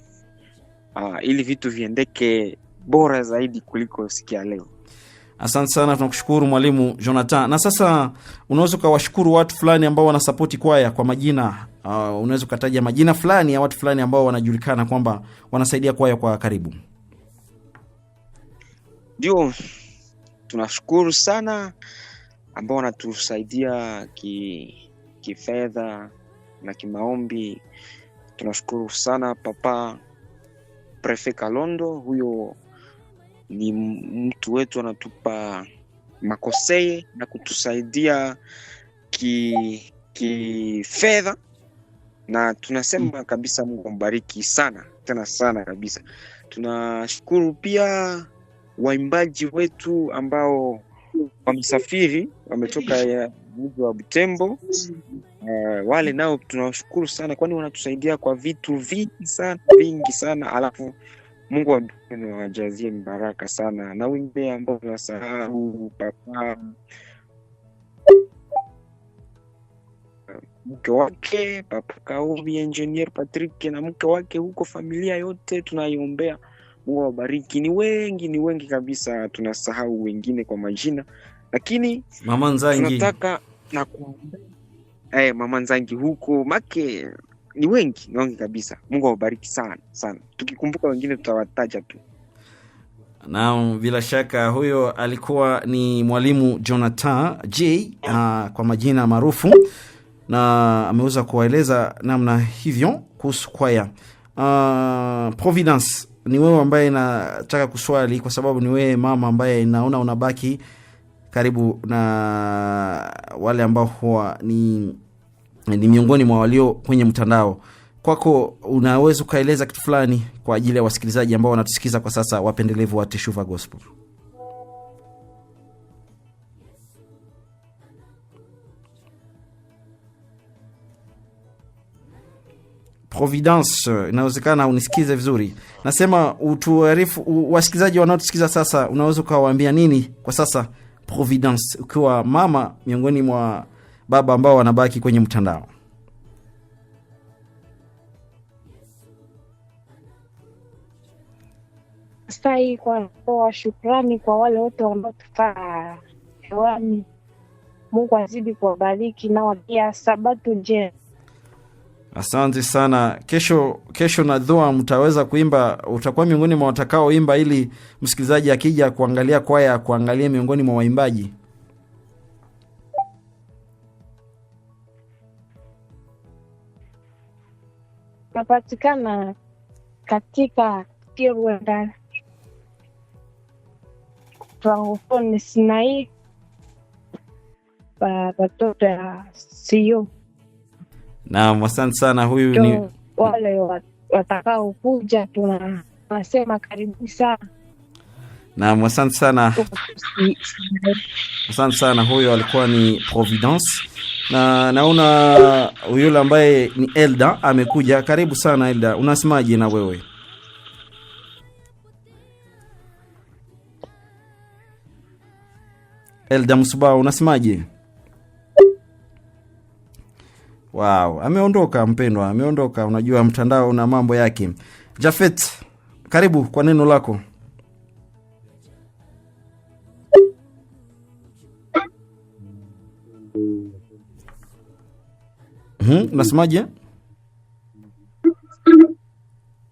ili vitu viendeke bora zaidi kuliko siku ya leo. Asante sana, tunakushukuru mwalimu Jonathan. Na sasa unaweza kuwashukuru watu fulani ambao wanasapoti kwaya kwa majina, unaweza kutaja majina fulani ya watu fulani ambao wanajulikana kwamba wanasaidia kwaya kwa karibu? Ndio, tunashukuru sana ambao wanatusaidia kifedha na kimaombi. Tunashukuru sana Papa Prefet Kalondo, huyo ni mtu wetu, anatupa makoseye na kutusaidia kifedha, na tunasema kabisa Mungu ambariki sana tena sana kabisa. Tunashukuru pia waimbaji wetu ambao wamesafiri, wametoka mji wa Butembo. Wale nao tunawashukuru sana, kwani wanatusaidia kwa vitu vingi sana. Alafu Mungu awajazie baraka sana, na wengine ambao tunasahau, Papa mke wake Papa Kaobi, Engineer Patrick na mke wake huko, familia yote tunaiombea. Mungu awabariki. Ni wengi kabisa, tunasahau wengine kwa majina, lakini Mama Nzangi tunataka na Mama Nzangi huko make ni wengi kabisa. Mungu awabariki sana sana. Tukikumbuka wengine tutawataja tu. Na bila shaka huyo alikuwa ni mwalimu Jonathan J kwa majina maarufu, na ameweza kuwaeleza namna hivyo kuhusu kwaya. Providence, ni wewe ambaye nataka kuswali, kwa sababu ni wewe mama ambaye naona unabaki karibu na wale ambao huwa ni miongoni mwa walio kwenye mtandao. Kwako unaweza ukaeleza kitu fulani kwa ajili ya wasikilizaji ambao wanatusikiza kwa sasa, wapendelevu wa Teshuva Gospel? Providence, inawezekana unisikize vizuri. Nasema utuarifu wasikilizaji wanaotusikiza sasa, unaweza ukawaambia nini kwa sasa Providence, ukiwa mama miongoni mwa baba ambao wanabaki kwenye mtandao? Sai kwa shukrani kwa wale wote ambao tufaa hewani. Mungu azidi kuwabariki na pia sabato njema. Asante sana. Kesho na dua mtaweza kuimba, utakuwa miongoni mwa watakao imba, ili msikilizaji akija kuangalia kwaya kuangalia miongoni mwa waimbaji. Napatikana katika Kirwenda Francophone Sinai watoto ya Sio. Naam, asante sana. Huyu ni wale watakao kuja, tunasema karibu sana. Naam, asante sana. Asante sana. Huyo alikuwa ni Providence, na naona yule ambaye ni Elda amekuja. Karibu sana Elda, unasemaje na wewe? Elda Msuba, unasemaje? Wow, ameondoka mpendwa, ameondoka. Unajua mtandao una mambo yake. Jafet, karibu kwa neno lako. Unasemaje?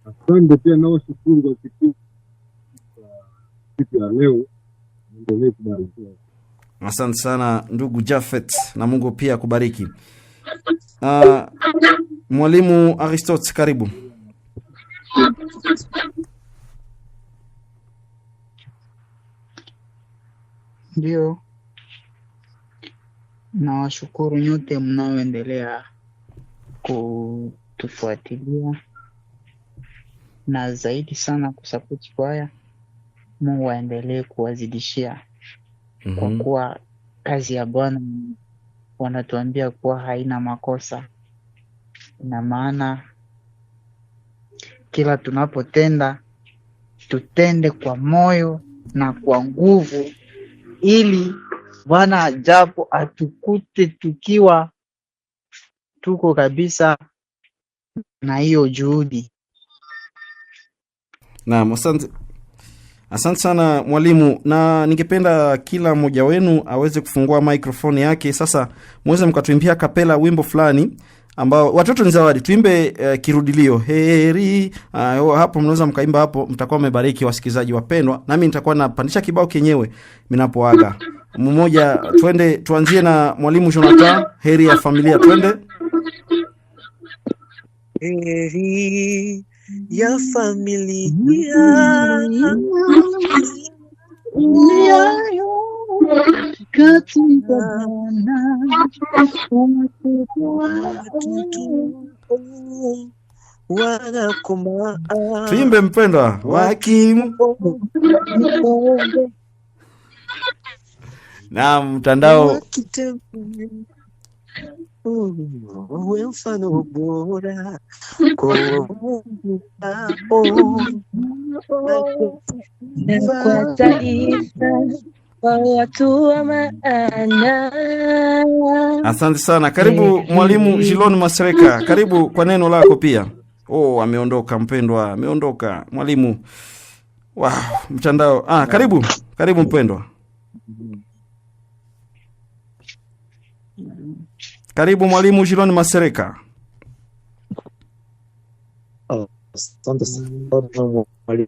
Asante pia nao shukuru kwa siku ya leo. Asante sana ndugu Jafet, na Mungu pia kubariki. Mwalimu Aristote, karibu. Ndio, nawashukuru nyote mnaoendelea kutufuatilia na zaidi sana kusapoti kwaya. Mungu aendelee kuwazidishia, kwa kuwa kazi ya Bwana wanatuambia kuwa haina makosa. Ina maana kila tunapotenda tutende kwa moyo na kwa nguvu, ili Bwana ajapo atukute tukiwa tuko kabisa na hiyo juhudi. Naam, asante sana mwalimu, na ningependa kila mmoja wenu aweze kufungua microphone yake sasa, muweze mkatuimbia kapela wimbo fulani ambao watoto ni zawadi. Tuimbe kirudilio heri. Hapo mnaweza mkaimba hapo, mtakuwa mmebariki wasikilizaji wapendwa. Nami nitakuwa napandisha kibao kenyewe ninapoaga. Mmoja, twende tuanzie na mwalimu Jonathan, heri ya familia, twende. Heri ya familia katika wanakoma. Tuimbe mpendwa wakimu. Na mtandao uwe mfano bora kwa taifa, kwa watu wa maana. Asante sana. Karibu mwalimu Jilon Masereka, karibu kwa neno lako pia. Ameondoka mpendwa, ameondoka mwalimu. Wow, mtandao. Karibu mpendwa. Karibu mwalimu Jilon Masereka. Asante sana mwalimu.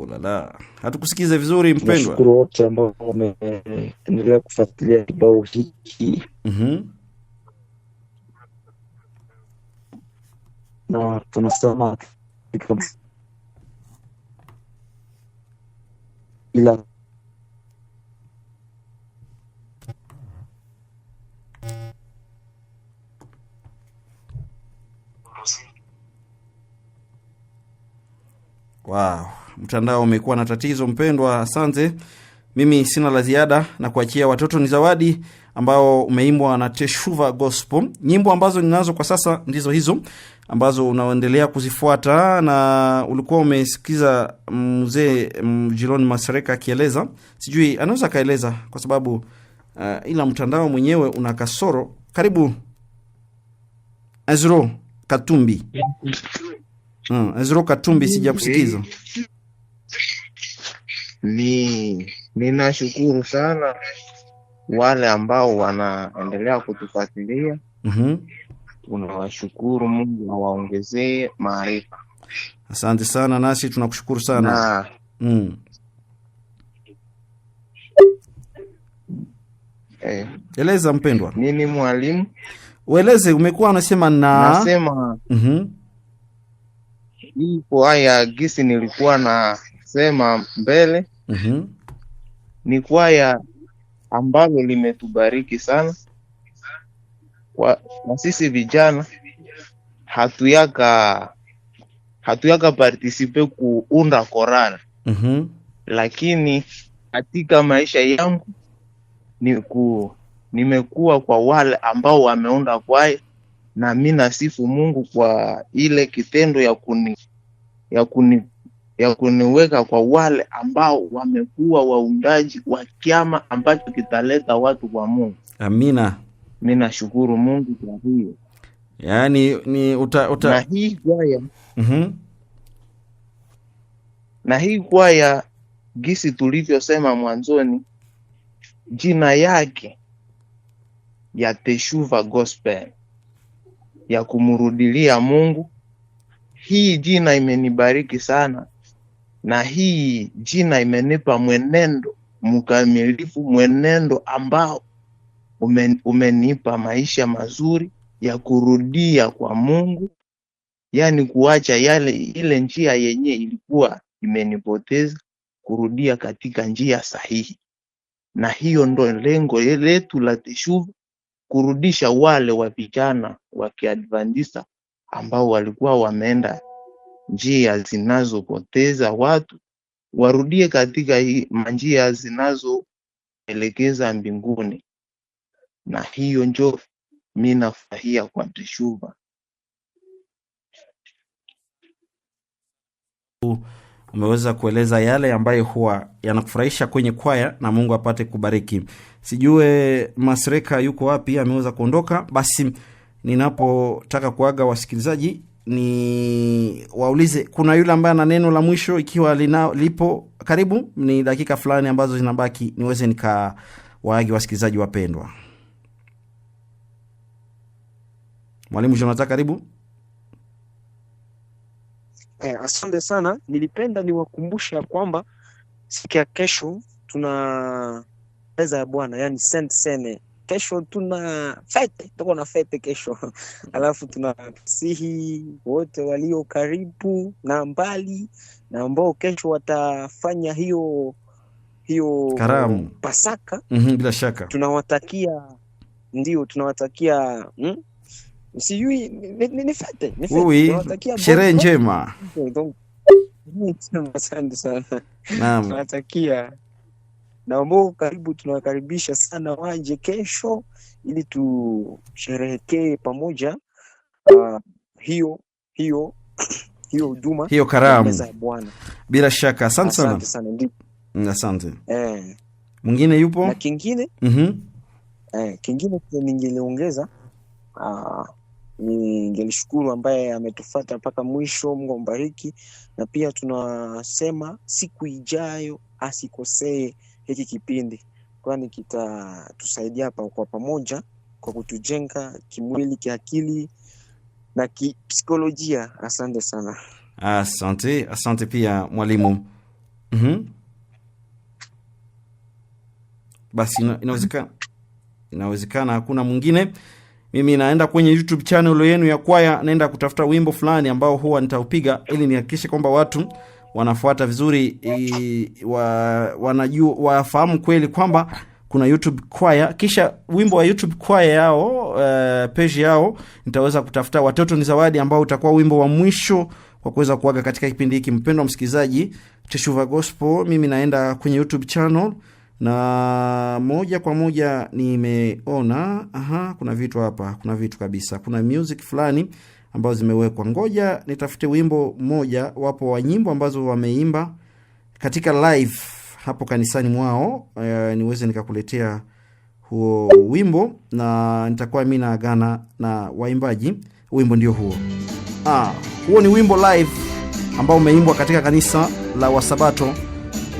Lala. Hatukusikize vizuri mpendwa. Nashukuru wote ambao wameendelea kufuatilia kibao hiki. Na tunasema ila wow, mtandao umekuwa na tatizo mpendwa. Asante. Mimi sina la ziada na kuachia watoto ni zawadi ambao umeimbwa na Teshuva Gospel. Nyimbo ambazo ninazo kwa sasa ndizo hizo ambazo unaendelea kuzifuata, na ulikuwa umesikiza mzee Jilon Masereka akieleza. Sijui anaweza kaeleza kwa sababu ila mtandao mwenyewe una kasoro. Karibu Ezro Katumbi. Ezro Katumbi, sija kusikiza. Ninashukuru sana wale ambao wanaendelea kutufuatilia. Tunawashukuru, Mungu awaongezee maarifa. Asante sana, nasi tunakushukuru sana. Eleza mpendwa. Nini mwalimu? Ueleze, umekuwa unasema nasema ipo haya gisi nilikuwa nasema mbele. Ni kwaya ambalo limetubariki sana. Na sisi vijana hatuyaka participe kuunda korali. Lakini katika maisha yangu nimekuwa kwa wale ambao wameunda kwaya, na mimi nasifu Mungu kwa ile kitendo ya kuniweka kwa wale ambao wamekuwa waundaji wa kiama ambacho kitaleta watu kwa Mungu. Amina. Mimi nashukuru Mungu kwa hiyo. Yaani na hii kwaya na hii kwaya gisi tulivyosema mwanzoni, jina yake ya Teshuva Gospel, ya kumurudilia Mungu. Hii jina imenibariki sana, na hii jina imenipa mwenendo mkamilifu, mwenendo ambao umenipa maisha mazuri ya kurudia kwa Mungu, yani kuacha ile njia yenye ilikuwa imenipoteza, kurudia katika njia sahihi. Na hiyo ndo lengo letu la Teshuva, kurudisha wale wa vijana wa Kiadventista ambao walikuwa wameenda njia zinazopoteza watu, warudie katika njia zinazoelekeza mbinguni. Na hiyo ndio mimi nafurahia kwa Teshuva. Umeweza kueleza yale ambayo huwa yanakufurahisha kwenye kwaya, na Mungu apate kubariki. Sijue Masereka yuko wapi, ameweza kuondoka. Basi ninapotaka kuaga wasikilizaji ni waulize, kuna yule ambaye ana neno la mwisho, ikiwa lipo karibu, ni dakika fulani ambazo zinabaki niweze waagi wasikilizaji wapendwa. Mwalimu Jonathan, karibu. Asante sana. Nilipenda niwakumbusha kwamba siku ya kesho tuna meza ya Bwana, yani Saint Sene. Kesho tuna fete, tuko na fete kesho. Alafu tunasihi wote walio karibu na mbali na ambao kesho watafanya hiyo karamu Pasaka. Bila shaka. Tunawatakia sijui ni fete. Tunawatakia sherehe njema. Asante sana. Naam. Tunawatakia na ambao karibu tunawakaribisha sana waje kesho ili tusherehekee pamoja hiyo huduma, hiyo karamu meza ya Bwana. Bila shaka. Asante sana. Asante. Mwingine yupo? Na kingine kingine ningeliongeza, ningelishukuru ambaye ametufuata mpaka mwisho. Mungu ambariki. Na pia tunasema siku ijayo asikosee hiki kipindi, kwani kitatusaidia hapa kwa pamoja kwa kutujenga kimwili, kiakili na kipsikolojia. Asante sana. Asante pia mwalimu. Basi inawezekana hakuna mwingine. Mimi naenda kwenye YouTube channel yenu ya kwaya, naenda kutafuta wimbo fulani ambao huwa nitaupiga ili nihakikishe kwamba watu wanafuata vizuri, wanajua, wafahamu kweli kwamba kuna YouTube kwaya. Kisha wimbo wa YouTube kwaya yao, page yao, nitaweza kutafuta Watoto ni Zawadi, ambao utakuwa wimbo wa mwisho kwa kuweza kuaga katika kipindi hiki. Mpendwa msikilizaji, Teshuva Gospel, mimi naenda kwenye YouTube channel na moja kwa moja nimeona kuna vitu hapa, kuna vitu kabisa, kuna music fulani ambazo zimewekwa. Ngoja nitafute wimbo mmoja wapo wa nyimbo ambazo wameimba katika live hapo kanisani mwao, niweze nikakuletea huo wimbo na nitakuwa mimi naagana na waimbaji. Wimbo ndio huo. Huo ni wimbo live ambao umeimbwa katika kanisa la Wasabato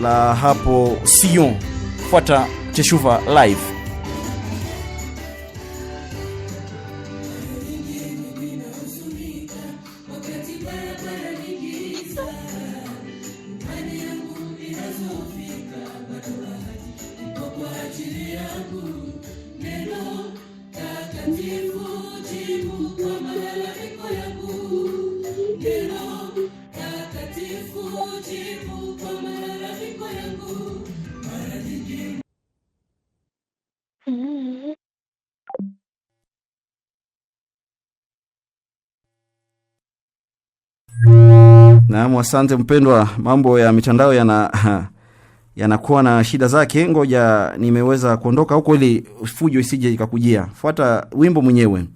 la hapo Sion. Fuata Teshuva live. Naam, asante mpendwa. Mambo ya mitandao yanakuwa na shida zake. Ngoja nimeweza kuondoka huko ili fujo isije ikakujia. Fuata wimbo mwenyewe.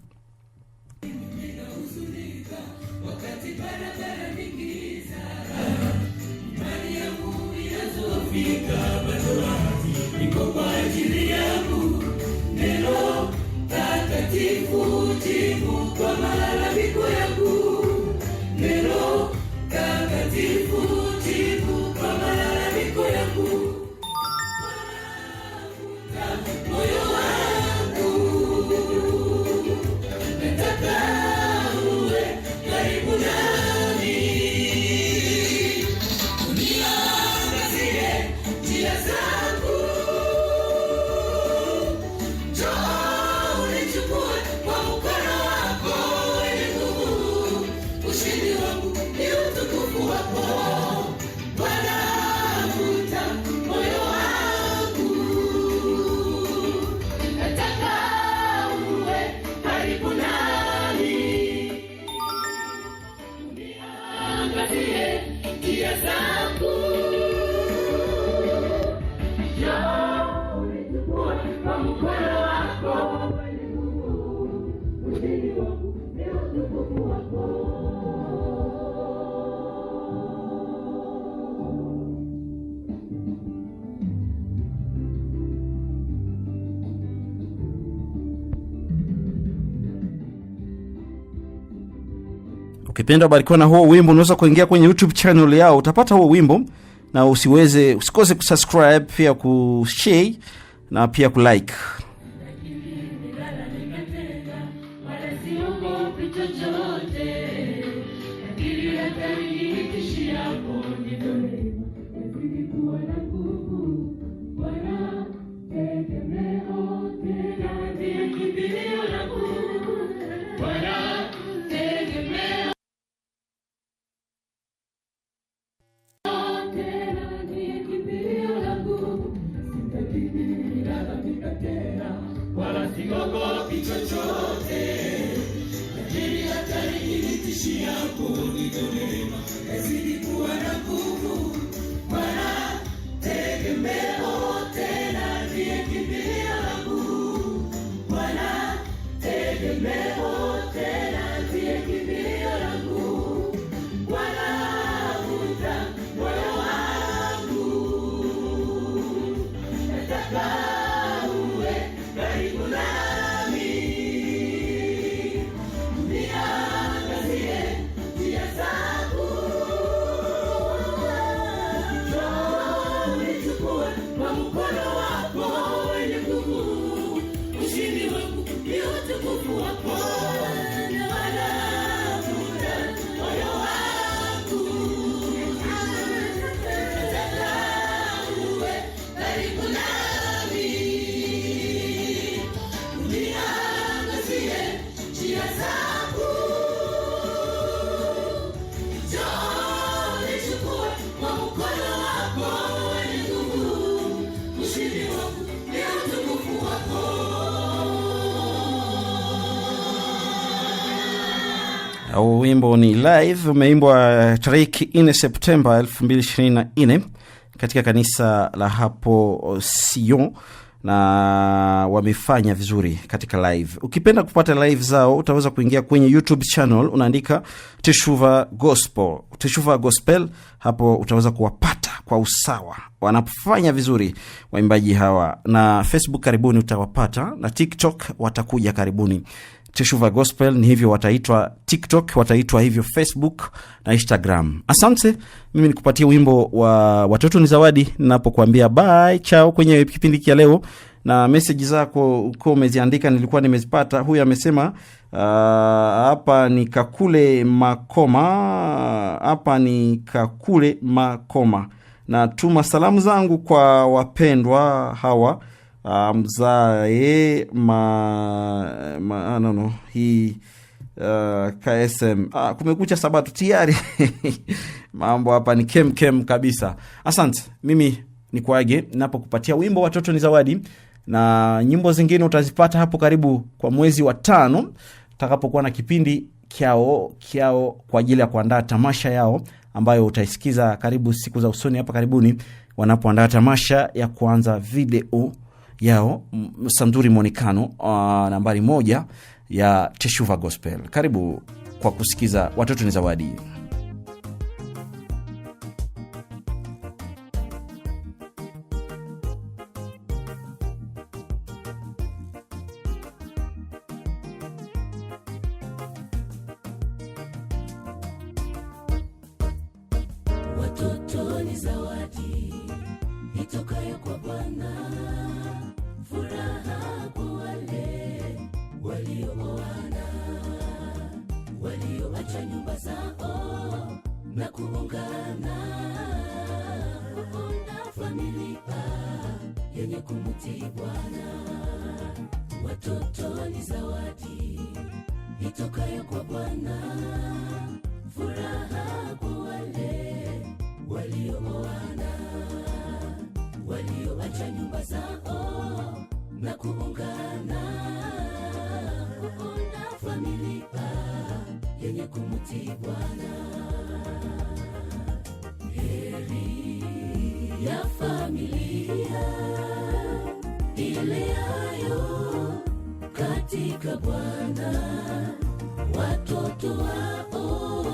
Ukipenda barikiwa na huo wimbo, unaweza kuingia kwenye YouTube channel yao, utapata huo wimbo, na usikose kusubscribe, pia kushare na pia kulike. Wimbo ni live, umeimbwa tarehe 4 Septemba 2024 katika kanisa la hapo Sion, na wamefanya vizuri katika live. Ukipenda kupata live zao utaweza kuingia kwenye YouTube channel, unaandika Teshuva Gospel, Teshuva Gospel, hapo utaweza kuwapata kwa usawa wanapofanya vizuri waimbaji hawa. Na Facebook karibuni utawapata, na TikTok watakuja karibuni. Teshuva Gospel ni hivyo wataitwa TikTok, wataitwa hivyo Facebook na Instagram. Asante, mimi nikupatia wimbo wa Watoto ni Zawadi ninapokuambia bye, chao kwenye kipindi kia leo. Na message zako uko umeziandika nilikuwa nimezipata. Huyu amesema hapa ni Kakule Makoma, hapa ni Kakule Makoma. Na tuma salamu zangu kwa wapendwa hawa mzae hii KSM. Kumekucha Sabato tayari. Mambo hapa ni kem kabisa. Asante, mimi ni kuage ninapokupatia wimbo Watoto ni Zawadi, na nyimbo zingine utazipata hapo karibu kwa mwezi wa 5 takapokuwa na kipindi kiao kwa ajili ya kuandaa tamasha yao ambayo utaisikiza karibu siku za usoni hapa karibuni, wanapoandaa tamasha ya kuanza video yao Sanduri Monikano nambari 1 ya Teshuva Gospel. Karibu kwa kusikiza Watoto ni Zawadi. Watoto ni zawadi itokayo kwa Bwana, furaha kwa wale waliooana, walioacha nyumba zao na kuungana, kuunda familia yenye kumtii Bwana. Watoto ni zawadi itokayo kwa Bwana, furaha kwa wale walioana, walioacha nyumba zao na kuungana, kuunda familia yenye kumtii Bwana. Heri ya familia ileayo katika Bwana, watoto wao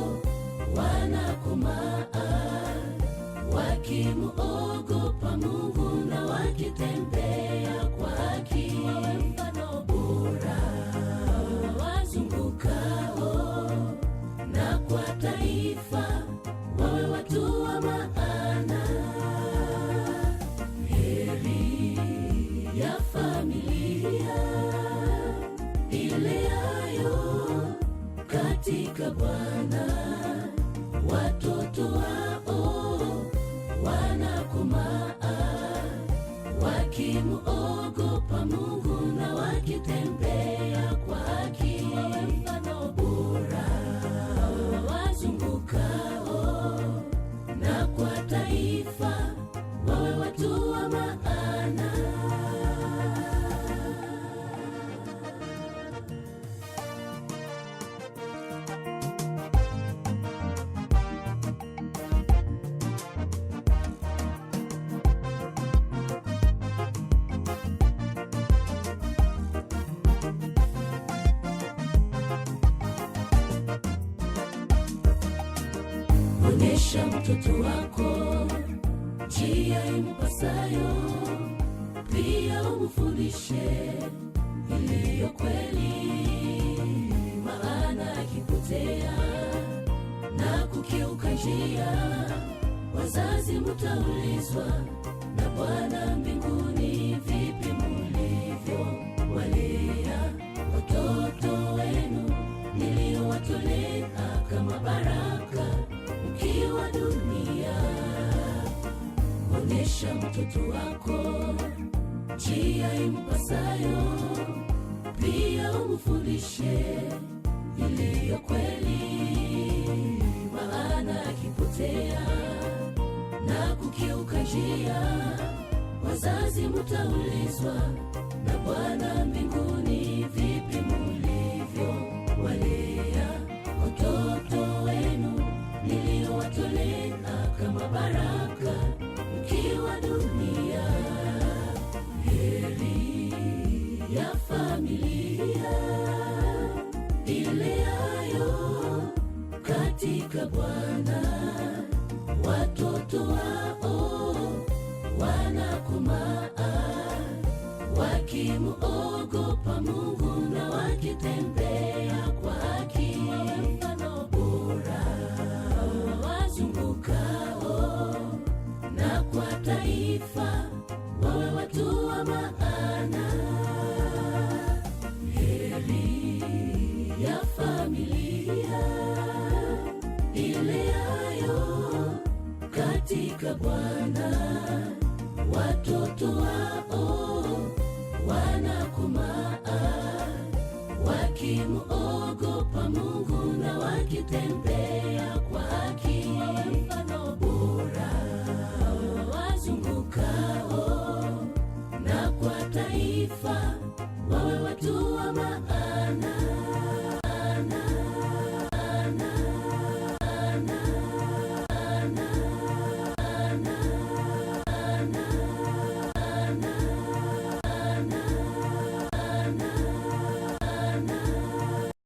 wanakomaa wakimuogopa Mungu na wakitembea kwa haki. Mfano bora katika Bwana, watoto wao wanakomaa wakimuogopa Mungu na wakitembea kwa haki. Mfano bora wazungukao, na kwa taifa wawe watu wa maana. Onyesha mtoto wako njia impasayo, pia umfundishe iliyo kweli, maana akipotea na kukiuka njia, wazazi mtaulizwa na Bwana mbinguni, vipi mulivyo walea watoto wenu niliowatolea kama baraka mkiwa dunia. Onyesha mtoto wako njia impasayo, pia umfundishe iliyo kweli, maana akipotea na kukiuka njia, wazazi mtaulizwa na Bwana mbinguni, vipi mulivyo walea watoto wenu niliowatolea kama baraka mkiwa dunia. Heri ya familia ileayo katika Bwana, watoto wao wanakomaa wakimuogopa Mungu na wakitembea kwa haki. Mfano bora wazungukao, na kwa taifa wawe watu wa maana. Heri ya familia ileayo katika Bwana, watoto wao wanakomaa wakimuogopa Mungu na wakitembea